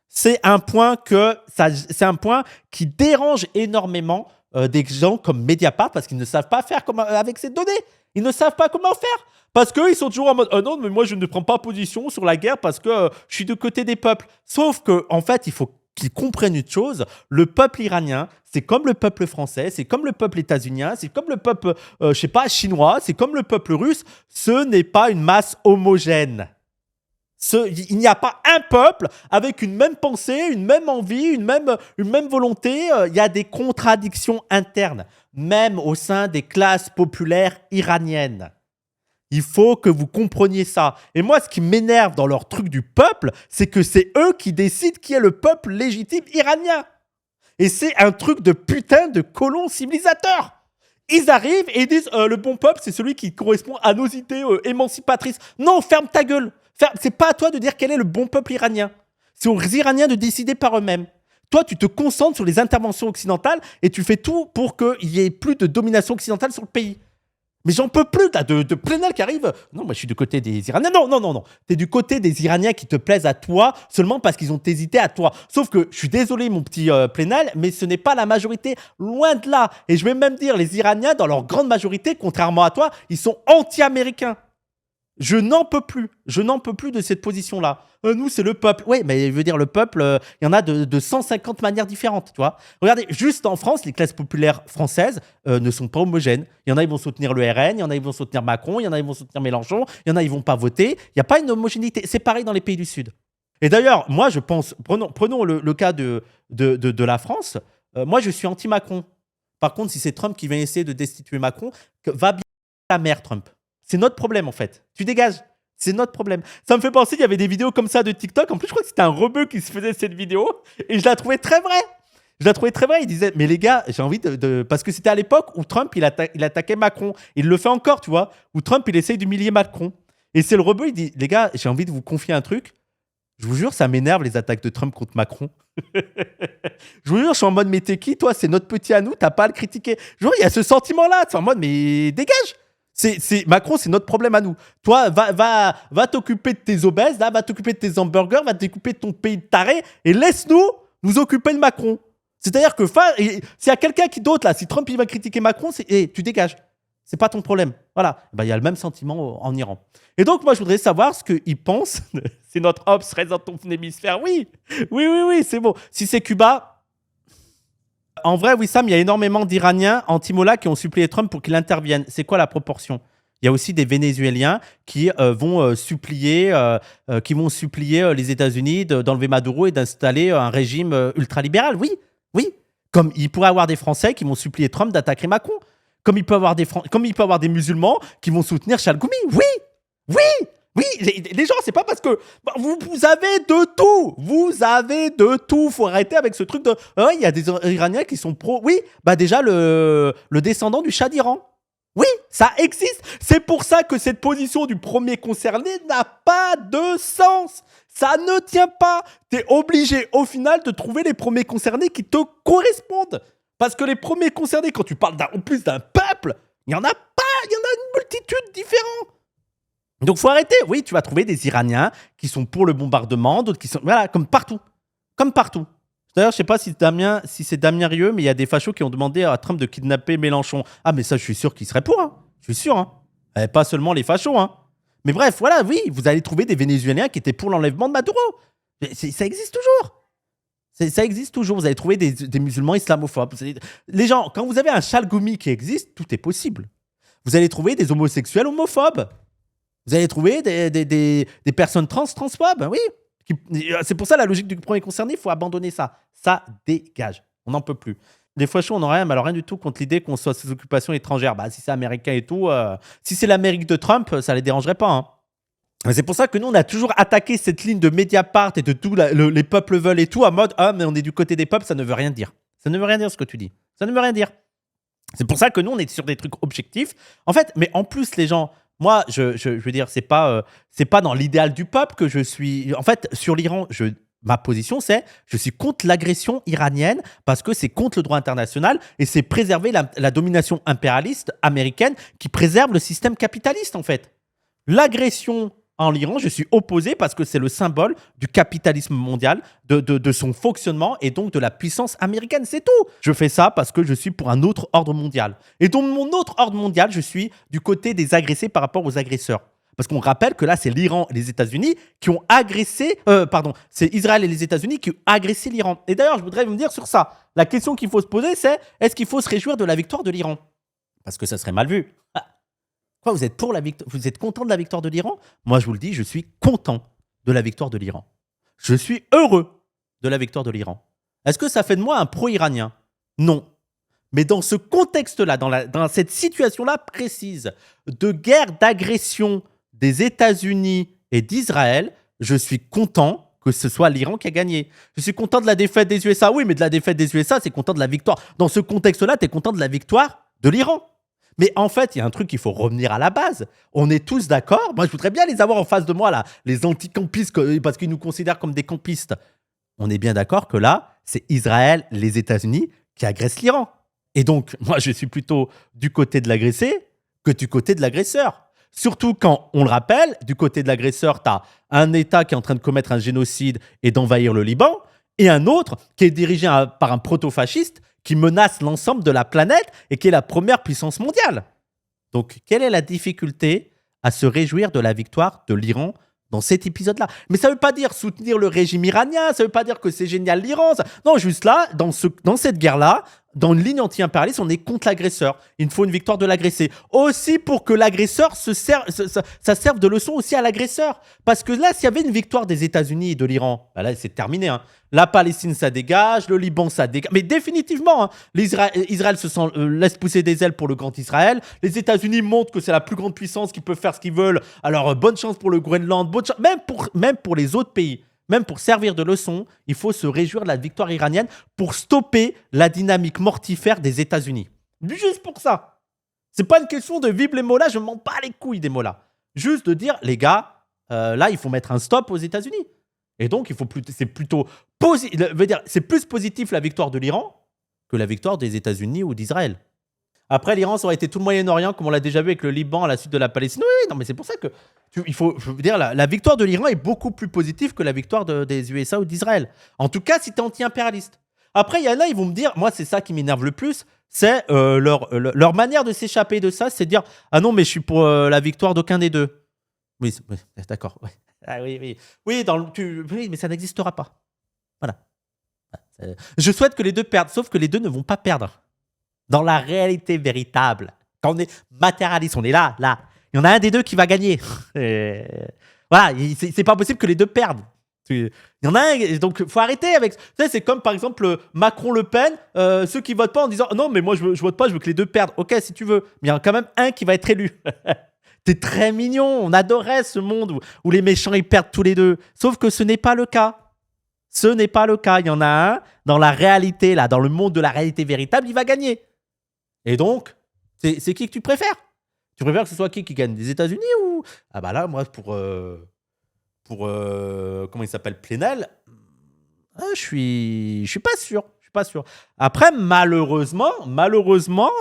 C'est un point qui dérange énormément des gens comme Mediapart parce qu'ils ne savent pas faire avec ces données. Ils ne savent pas comment faire. Parce qu'eux, ils sont toujours en mode « Oh non, mais moi, je ne prends pas position sur la guerre parce que je suis du côté des peuples. » Sauf qu'en fait, il faut qu'ils comprennent une chose. Le peuple iranien, c'est comme le peuple français, c'est comme le peuple états-unien, c'est comme le peuple, chinois, c'est comme le peuple russe. Ce n'est pas une masse homogène. Il n'y a pas un peuple avec une même pensée, une même envie, une même volonté. Il y a des contradictions internes, même au sein des classes populaires iraniennes. Il faut que vous compreniez ça. Et moi, ce qui m'énerve dans leur truc du peuple, c'est que c'est eux qui décident qui est le peuple légitime iranien. Et c'est un truc de putain de colons civilisateurs. Ils arrivent et ils disent le bon peuple, c'est celui qui correspond à nos idées émancipatrices. Non, ferme ta gueule. C'est pas à toi de dire quel est le bon peuple iranien. C'est aux Iraniens de décider par eux-mêmes. Toi, tu te concentres sur les interventions occidentales et tu fais tout pour qu'il y ait plus de domination occidentale sur le pays. Mais j'en peux plus là, de Plenel qui arrive. Non, moi je suis du côté des Iraniens. Non. T'es du côté des Iraniens qui te plaisent à toi seulement parce qu'ils ont hésité à toi. Sauf que je suis désolé, mon petit Plenel, mais ce n'est pas la majorité, loin de là. Et je vais même dire, les Iraniens, dans leur grande majorité, contrairement à toi, ils sont anti-américains. Je n'en peux plus. Je n'en peux plus de cette position-là. Nous, c'est le peuple. Oui, mais je veux dire, le peuple, il y en a de 150 manières différentes, tu vois. Regardez, juste en France, les classes populaires françaises ne sont pas homogènes. Il y en a, ils vont soutenir le RN, il y en a, ils vont soutenir Macron, il y en a, ils vont soutenir Mélenchon, il y en a, ils vont pas voter. Il n'y a pas une homogénéité. C'est pareil dans les pays du Sud. Et d'ailleurs, moi, je pense, prenons le cas de la France. Moi, je suis anti-Macron. Par contre, si c'est Trump qui vient essayer de destituer Macron, va bien la mère, Trump. C'est notre problème, en fait. Tu dégages. C'est notre problème. Ça me fait penser qu'il y avait des vidéos comme ça de TikTok. En plus, je crois que c'était un rebeu qui se faisait cette vidéo. Et je la trouvais très vraie. Il disait, mais les gars, j'ai envie de... Parce que c'était à l'époque où Trump, il attaquait Macron. Il le fait encore, tu vois. Où Trump, il essaye d'humilier Macron. Et c'est le rebeu, il dit, les gars, j'ai envie de vous confier un truc. Je vous jure, ça m'énerve les attaques de Trump contre Macron. Je vous jure, je suis en mode, mais t'es qui, toi? C'est notre petit à nous, t'as pas à le critiquer. Je vois, il y a ce sentiment-là. C'est en mode, mais dégage. Macron, c'est notre problème à nous. Toi, va t'occuper de tes obèses, là, va t'occuper de tes hamburgers, va t'occuper de ton pays de taré, et laisse-nous nous occuper de Macron. C'est-à-dire que s'il y a quelqu'un qui d'autre, là, si Trump il va critiquer Macron, tu dégages. C'est pas ton problème. Voilà. Il y a le même sentiment en Iran. Et donc, moi, je voudrais savoir ce qu'ils pensent. C'est notre Ops reste dans ton hémisphère. Oui, c'est bon. Si c'est Cuba... En vrai, Wissam, il y a énormément d'Iraniens anti-Mollah qui ont supplié Trump pour qu'il intervienne. C'est quoi la proportion? Il y a aussi des Vénézuéliens qui vont supplier les États-Unis d'enlever Maduro et d'installer un régime ultralibéral. Oui. Comme il pourrait y avoir des Français qui vont supplier Trump d'attaquer Macron. Comme il peut y avoir des musulmans qui vont soutenir Chalgoumi. Oui, les gens, c'est pas parce que vous avez de tout. Vous avez de tout. Faut arrêter avec ce truc de. Il y a des Iraniens qui sont pro. Oui, déjà le descendant du Shah d'Iran. Oui, ça existe. C'est pour ça que cette position du premier concerné n'a pas de sens. Ça ne tient pas. T'es obligé au final de trouver les premiers concernés qui te correspondent. Parce que les premiers concernés, quand tu parles en plus d'un peuple, il y en a pas. Il y en a une multitude différente. Donc, faut arrêter. Oui, tu vas trouver des Iraniens qui sont pour le bombardement, d'autres qui sont... Voilà, comme partout. D'ailleurs, je sais pas si c'est Damien Rieu, mais il y a des fachos qui ont demandé à Trump de kidnapper Mélenchon. Ah, mais ça, je suis sûr qu'il serait pour. Hein. Je suis sûr. Hein. Pas seulement les fachos. Hein. Mais bref, voilà, oui, vous allez trouver des Vénézuéliens qui étaient pour l'enlèvement de Maduro. Ça existe toujours. Ça existe toujours. Vous allez trouver des musulmans islamophobes. Les gens, quand vous avez un Chalgoumi qui existe, tout est possible. Vous allez trouver des homosexuels homophobes. Vous allez trouver des personnes transphobes, oui. C'est pour ça la logique du premier concerné, il faut abandonner ça. Ça dégage. On n'en peut plus. Les fachos, on n'aurait rien du tout contre l'idée qu'on soit sous occupation étrangère. Si c'est américain et tout, si c'est l'Amérique de Trump, ça les dérangerait pas. Hein. C'est pour ça que nous, on a toujours attaqué cette ligne de Mediapart et de tout, les peuples veulent et tout, en mode, mais on est du côté des peuples, ça ne veut rien dire. Ça ne veut rien dire ce que tu dis. Ça ne veut rien dire. C'est pour ça que nous, on est sur des trucs objectifs. En fait, mais en plus, les gens... Moi, je veux dire, c'est pas dans l'idéal du peuple que je suis... En fait, sur l'Iran, ma position, c'est je suis contre l'agression iranienne parce que c'est contre le droit international et c'est préserver la domination impérialiste américaine qui préserve le système capitaliste, en fait. L'agression en Iran, je suis opposé parce que c'est le symbole du capitalisme mondial, de son fonctionnement et donc de la puissance américaine. C'est tout. Je fais ça parce que je suis pour un autre ordre mondial. Et dans mon autre ordre mondial, je suis du côté des agressés par rapport aux agresseurs. Parce qu'on rappelle que là, c'est l'Iran et les États-Unis qui ont agressé... c'est Israël et les États-Unis qui ont agressé l'Iran. Et d'ailleurs, je voudrais vous dire sur ça. La question qu'il faut se poser, c'est est-ce qu'il faut se réjouir de la victoire de l'Iran? Parce que ça serait mal vu. Quoi, vous êtes pour la victoire? Vous êtes content de la victoire de l'Iran? Moi, je vous le dis, je suis content. de la victoire de l'Iran. Je suis heureux de la victoire de l'Iran. Est-ce que ça fait de moi un pro-iranien? Non. Mais dans ce contexte-là, dans cette situation-là précise de guerre d'agression des États-Unis et d'Israël, je suis content que ce soit l'Iran qui a gagné. Je suis content de la défaite des USA. Oui, mais de la défaite des USA, c'est content de la victoire. Dans ce contexte-là, tu es content de la victoire de l'Iran. Mais en fait, il y a un truc qu'il faut revenir à la base. On est tous d'accord. Moi, je voudrais bien les avoir en face de moi, là, les anti-campistes, parce qu'ils nous considèrent comme des campistes. On est bien d'accord que là, c'est Israël, les États-Unis qui agressent l'Iran. Et donc, moi, je suis plutôt du côté de l'agressé que du côté de l'agresseur. Surtout quand, on le rappelle, du côté de l'agresseur, tu as un État qui est en train de commettre un génocide et d'envahir le Liban, et un autre qui est dirigé par un proto-fasciste qui menace l'ensemble de la planète et qui est la première puissance mondiale. Donc, quelle est la difficulté à se réjouir de la victoire de l'Iran dans cet épisode-là? Mais ça ne veut pas dire soutenir le régime iranien, ça ne veut pas dire que c'est génial l'Iran. Non, juste là, dans cette guerre-là, dans une ligne anti-impérialiste, on est contre l'agresseur. Il nous faut une victoire de l'agressé. Aussi pour que l'agresseur ça serve de leçon aussi à l'agresseur. Parce que là, s'il y avait une victoire des États-Unis et de l'Iran, bah là, c'est terminé. Hein. La Palestine, ça dégage. Le Liban, ça dégage. Mais définitivement, hein, Israël laisse pousser des ailes pour le grand Israël. Les États-Unis montrent que c'est la plus grande puissance qui peut faire ce qu'ils veulent. Alors, bonne chance pour le Groenland. Même pour les autres pays. Même pour servir de leçon, il faut se réjouir de la victoire iranienne pour stopper la dynamique mortifère des États-Unis. Juste pour ça. C'est pas une question de vivre les mollahs, je m'en bats les couilles des mollahs. Juste de dire, les gars, là, il faut mettre un stop aux États-Unis. Et donc, c'est plus positif la victoire de l'Iran que la victoire des États-Unis ou d'Israël. Après, l'Iran, ça aurait été tout le Moyen-Orient, comme on l'a déjà vu avec le Liban à la suite de la Palestine. Oui, non, mais c'est pour ça que je veux dire, la victoire de l'Iran est beaucoup plus positive que la victoire des USA ou d'Israël. En tout cas, si tu es anti-impérialiste. Après, il y en a, ils vont me dire, moi, c'est ça qui m'énerve le plus, c'est leur manière de s'échapper de ça, c'est de dire, ah non, mais je suis pour la victoire d'aucun des deux. Oui, d'accord. Ouais. Ah, oui. Oui, mais ça n'existera pas. Voilà. Je souhaite que les deux perdent, sauf que les deux ne vont pas perdre. Dans la réalité véritable, quand on est matérialiste, on est là. Il y en a un des deux qui va gagner. Voilà, c'est pas possible que les deux perdent. Il y en a un, donc faut arrêter avec. Tu sais, c'est comme par exemple Macron-Le Pen, ceux qui votent pas en disant non, mais moi je vote pas, je veux que les deux perdent. Ok, si tu veux, mais il y en a quand même un qui va être élu. T'es très mignon, on adorait ce monde où les méchants ils perdent tous les deux. Sauf que ce n'est pas le cas. Ce n'est pas le cas. Il y en a un dans la réalité, là, dans le monde de la réalité véritable, il va gagner. Et donc, c'est qui que tu préfères? Tu préfères que ce soit qui gagne? Des États-Unis ou... Ah bah là, moi, pour comment il s'appelle, Plenel, je suis pas sûr. Je suis pas sûr. Après, malheureusement,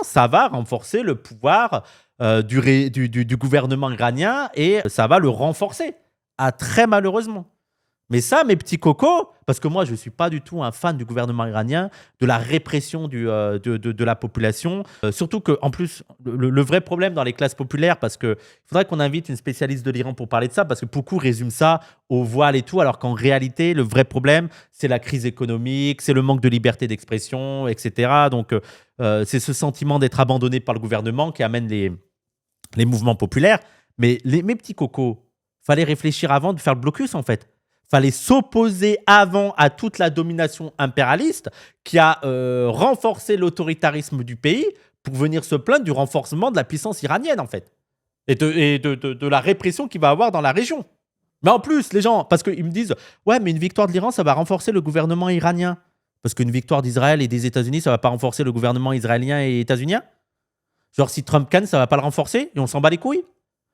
ça va renforcer le pouvoir du gouvernement iranien et ça va le renforcer. Ah, très malheureusement. Mais ça, mes petits cocos, parce que moi, je ne suis pas du tout un fan du gouvernement iranien, de la répression de la population. Surtout qu'en plus, le vrai problème dans les classes populaires, parce qu'il faudrait qu'on invite une spécialiste de l'Iran pour parler de ça, parce que beaucoup résument ça au voile et tout, alors qu'en réalité, le vrai problème, c'est la crise économique, c'est le manque de liberté d'expression, etc. Donc, c'est ce sentiment d'être abandonné par le gouvernement qui amène les mouvements populaires. Mais mes petits cocos, fallait réfléchir avant de faire le blocus, en fait. Fallait s'opposer avant à toute la domination impérialiste qui a renforcé l'autoritarisme du pays pour venir se plaindre du renforcement de la puissance iranienne, en fait. Et de la répression qu'il va avoir dans la région. Mais en plus, les gens, parce qu'ils me disent « Ouais, mais une victoire de l'Iran, ça va renforcer le gouvernement iranien. » Parce qu'une victoire d'Israël et des États-Unis, ça va pas renforcer le gouvernement israélien et états-unien. Genre, si Trump gagne, ça va pas le renforcer et on s'en bat les couilles.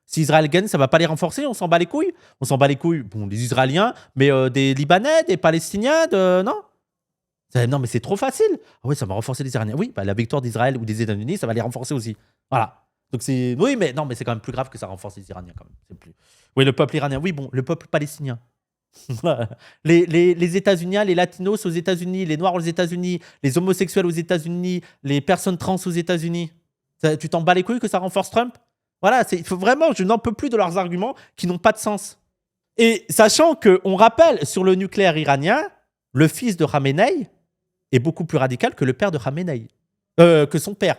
Si Israël gagne, ça va pas les renforcer, on s'en bat les couilles. On s'en bat les couilles, bon, des Israéliens, mais des Libanais, des Palestiniens, non. Non, mais c'est trop facile. Ah oui, ça va renforcer les Iraniens. Oui, bah, la victoire d'Israël ou des États-Unis, ça va les renforcer aussi. Voilà. Donc c'est... Oui, mais non, mais c'est quand même plus grave que ça renforce les Iraniens quand même. C'est plus... Oui, le peuple iranien. Oui, bon, le peuple palestinien. les États-Unis, les Latinos aux États-Unis, les Noirs aux États-Unis, les homosexuels aux États-Unis, les personnes trans aux États-Unis. Tu t'en bats les couilles que ça renforce Trump? Voilà, vraiment, je n'en peux plus de leurs arguments qui n'ont pas de sens. Et sachant qu'on rappelle, sur le nucléaire iranien, le fils de Khamenei est beaucoup plus radical que le père de Khamenei. Que son père.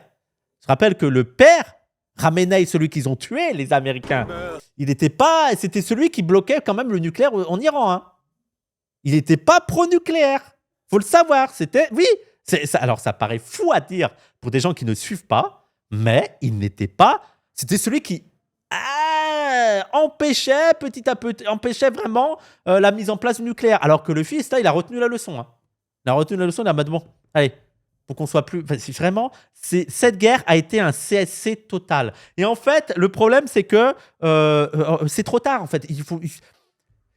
Je rappelle que le père, Khamenei, celui qu'ils ont tué, les Américains, il n'était pas... C'était celui qui bloquait quand même le nucléaire en Iran. Hein. Il n'était pas pro-nucléaire. Faut le savoir. C'était... Oui. Alors, ça paraît fou à dire pour des gens qui ne suivent pas, mais il n'était pas... C'était celui qui empêchait petit à petit, empêchait vraiment la mise en place du nucléaire. Alors que le fils, là, il a retenu la leçon. Hein. Il a retenu la leçon, il a dit bon, allez, pour qu'on soit plus... Enfin, vraiment, cette guerre a été un CSC total. Et en fait, le problème, c'est que c'est trop tard, en fait.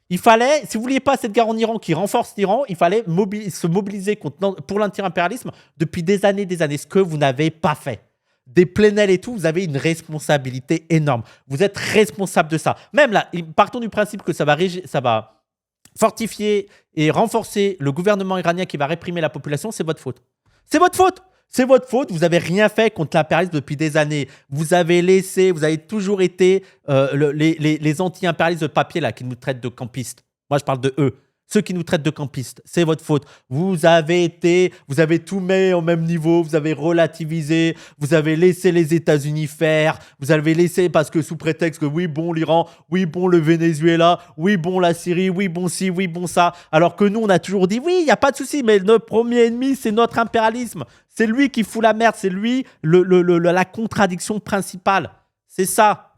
Il fallait, si vous ne vouliez pas cette guerre en Iran qui renforce l'Iran, il fallait se mobiliser pour l'anti-impérialisme depuis des années, ce que vous n'avez pas fait. Des Plenel et tout, vous avez une responsabilité énorme. Vous êtes responsable de ça. Même là, partons du principe que ça va fortifier et renforcer le gouvernement iranien qui va réprimer la population, c'est votre faute. C'est votre faute. C'est votre faute. Vous n'avez rien fait contre l'impérialisme depuis des années. Vous avez toujours été les anti-impérialistes de papier là, qui nous traitent de campistes. Moi, je parle de eux. Ceux qui nous traitent de campistes, c'est votre faute. Vous avez tout mis au même niveau, vous avez relativisé, vous avez laissé les États-Unis faire, vous avez laissé parce que sous prétexte que oui, bon, l'Iran, oui, bon, le Venezuela, oui, bon, la Syrie, oui, bon, ci, oui, bon, ça. Alors que nous, on a toujours dit oui, il n'y a pas de souci, mais notre premier ennemi, c'est notre impérialisme. C'est lui qui fout la merde, c'est lui la contradiction principale. C'est ça.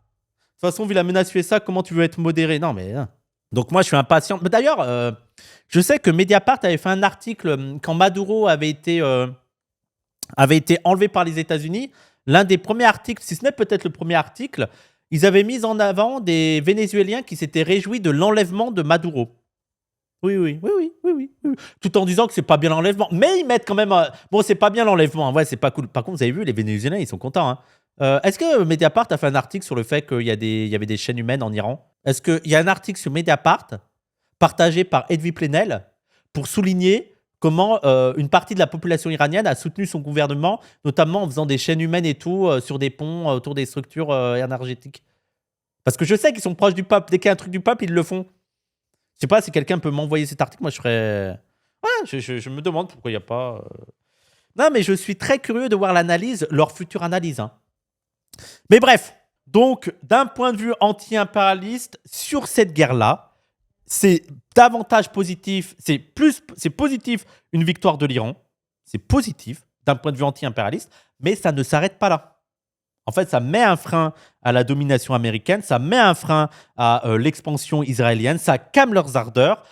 De toute façon, vu la menace USA, comment tu veux être modéré? Non, mais... Hein. Donc moi, je suis impatient. Mais d'ailleurs, je sais que Mediapart avait fait un article quand Maduro avait été enlevé par les États-Unis. L'un des premiers articles, si ce n'est peut-être le premier article, ils avaient mis en avant des Vénézuéliens qui s'étaient réjouis de l'enlèvement de Maduro. Oui. Tout en disant que c'est pas bien l'enlèvement. Mais ils mettent quand même... Bon, c'est pas bien l'enlèvement. Ouais, c'est pas cool. Par contre, vous avez vu, les Vénézuéliens, ils sont contents. Hein. Est-ce que Mediapart a fait un article sur le fait qu'il y avait des chaînes humaines en Iran? Est-ce qu'il y a un article sur Mediapart partagé par Edwy Plenel pour souligner comment une partie de la population iranienne a soutenu son gouvernement, notamment en faisant des chaînes humaines et tout sur des ponts autour des structures énergétiques? Parce que je sais qu'ils sont proches du peuple. Dès qu'il y a un truc du peuple, ils le font. Je sais pas si quelqu'un peut m'envoyer cet article. Moi, je serais... Ouais, je me demande pourquoi il n'y a pas... Non, mais je suis très curieux de voir leur future analyse. Hein. Mais bref, donc, d'un point de vue anti-impérialiste, sur cette guerre-là, c'est davantage positif, c'est positif une victoire de l'Iran, c'est positif d'un point de vue anti-impérialiste, mais ça ne s'arrête pas là. En fait, ça met un frein à la domination américaine, ça met un frein à l'expansion israélienne, ça calme leurs ardeurs.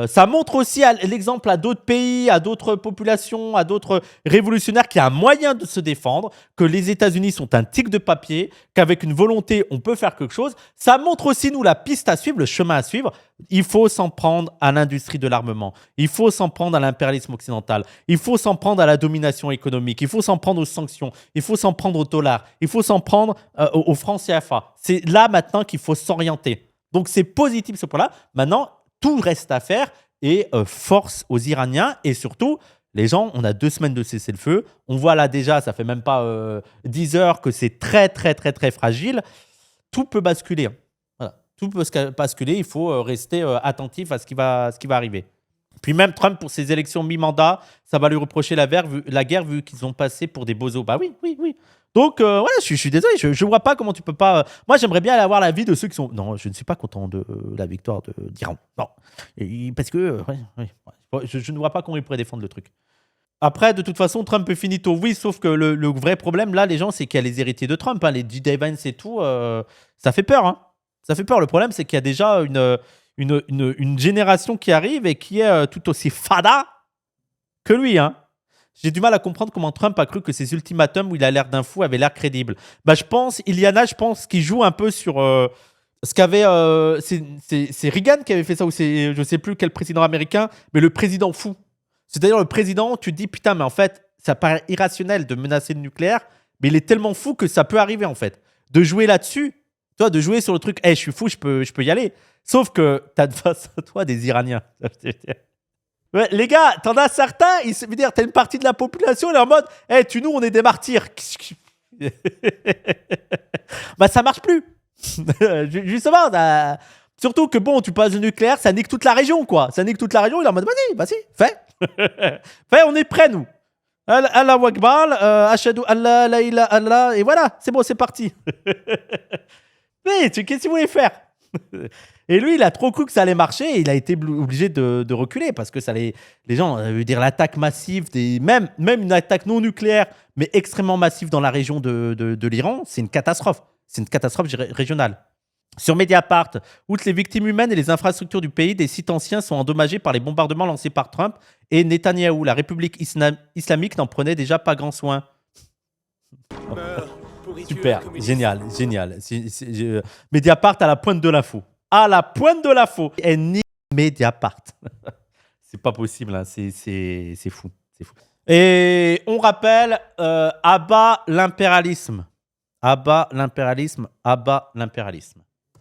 Ça montre aussi l'exemple à d'autres pays, à d'autres populations, à d'autres révolutionnaires qu'il y a un moyen de se défendre, que les États-Unis sont un tic de papier, qu'avec une volonté, on peut faire quelque chose. Ça montre aussi, nous, la piste à suivre, le chemin à suivre. Il faut s'en prendre à l'industrie de l'armement. Il faut s'en prendre à l'impérialisme occidental. Il faut s'en prendre à la domination économique. Il faut s'en prendre aux sanctions. Il faut s'en prendre au dollar. Il faut s'en prendre au franc CFA. C'est là maintenant qu'il faut s'orienter. Donc, c'est positif ce point-là. Maintenant, tout reste à faire et force aux Iraniens et surtout, les gens, on a 2 semaines de cessez-le-feu. On voit là déjà, ça fait même pas 10 heures que c'est très, très, très, très fragile. Tout peut basculer. Voilà. Tout peut basculer. Il faut rester attentif à ce qui va arriver. Puis même Trump, pour ses élections mi-mandat, ça va lui reprocher la guerre vu qu'ils ont passé pour des bozos. Bah oui. Donc, voilà, je suis désolé, je vois pas comment tu peux pas... Moi, j'aimerais bien aller avoir l'avis de ceux qui sont... Non, je ne suis pas content de la victoire d'Iran. Non, parce que... je ne vois pas comment ils pourraient défendre le truc. Après, de toute façon, Trump est finito. Oui, sauf que le vrai problème, là, les gens, c'est qu'il y a les héritiers de Trump, hein, les J.D. Vance et tout. Ça fait peur, hein. Ça fait peur. Le problème, c'est qu'il y a déjà une génération qui arrive et qui est tout aussi fada que lui, hein. J'ai du mal à comprendre comment Trump a cru que ses ultimatums où il a l'air d'un fou avaient l'air crédibles. Bah, Iliana, qu'il joue un peu sur ce qu'avait... c'est Reagan qui avait fait ça, ou c'est je sais plus quel président américain, mais le président fou. C'est-à-dire le président, tu te dis, putain, mais en fait, ça paraît irrationnel de menacer le nucléaire, mais il est tellement fou que ça peut arriver, en fait. De jouer là-dessus, toi, de jouer sur le truc, je suis fou, je peux y aller. Sauf que t'as face à toi des Iraniens. Ouais, les gars, t'en as certains, t'as une partie de la population, elle est en mode, nous, on est des martyrs. Bah, ça marche plus. Justement, surtout que bon, tu passes le nucléaire, ça nique toute la région, quoi. Ça nique toute la région, il est en mode, vas-y, fais. Fais, on est prêts, nous. Allah Akbar, Ashhadu Allah, la ilaha Allah, et voilà, c'est bon, c'est parti. Mais qu'est-ce que vous voulez faire? Et lui, il a trop cru que ça allait marcher et il a été obligé de reculer parce que les gens, veut dire l'attaque massive, même une attaque non nucléaire, mais extrêmement massive dans la région de l'Iran, c'est une catastrophe. C'est une catastrophe régionale. Sur Mediapart, outre les victimes humaines et les infrastructures du pays, des sites anciens sont endommagés par les bombardements lancés par Trump et Netanyahou. La République islamique n'en prenait déjà pas grand soin. Super, génial. Mediapart à la pointe de l'info. À la pointe de l'info. Et ni Mediapart. C'est pas possible, hein. C'est fou. Et on rappelle, abat l'impérialisme. Abat l'impérialisme.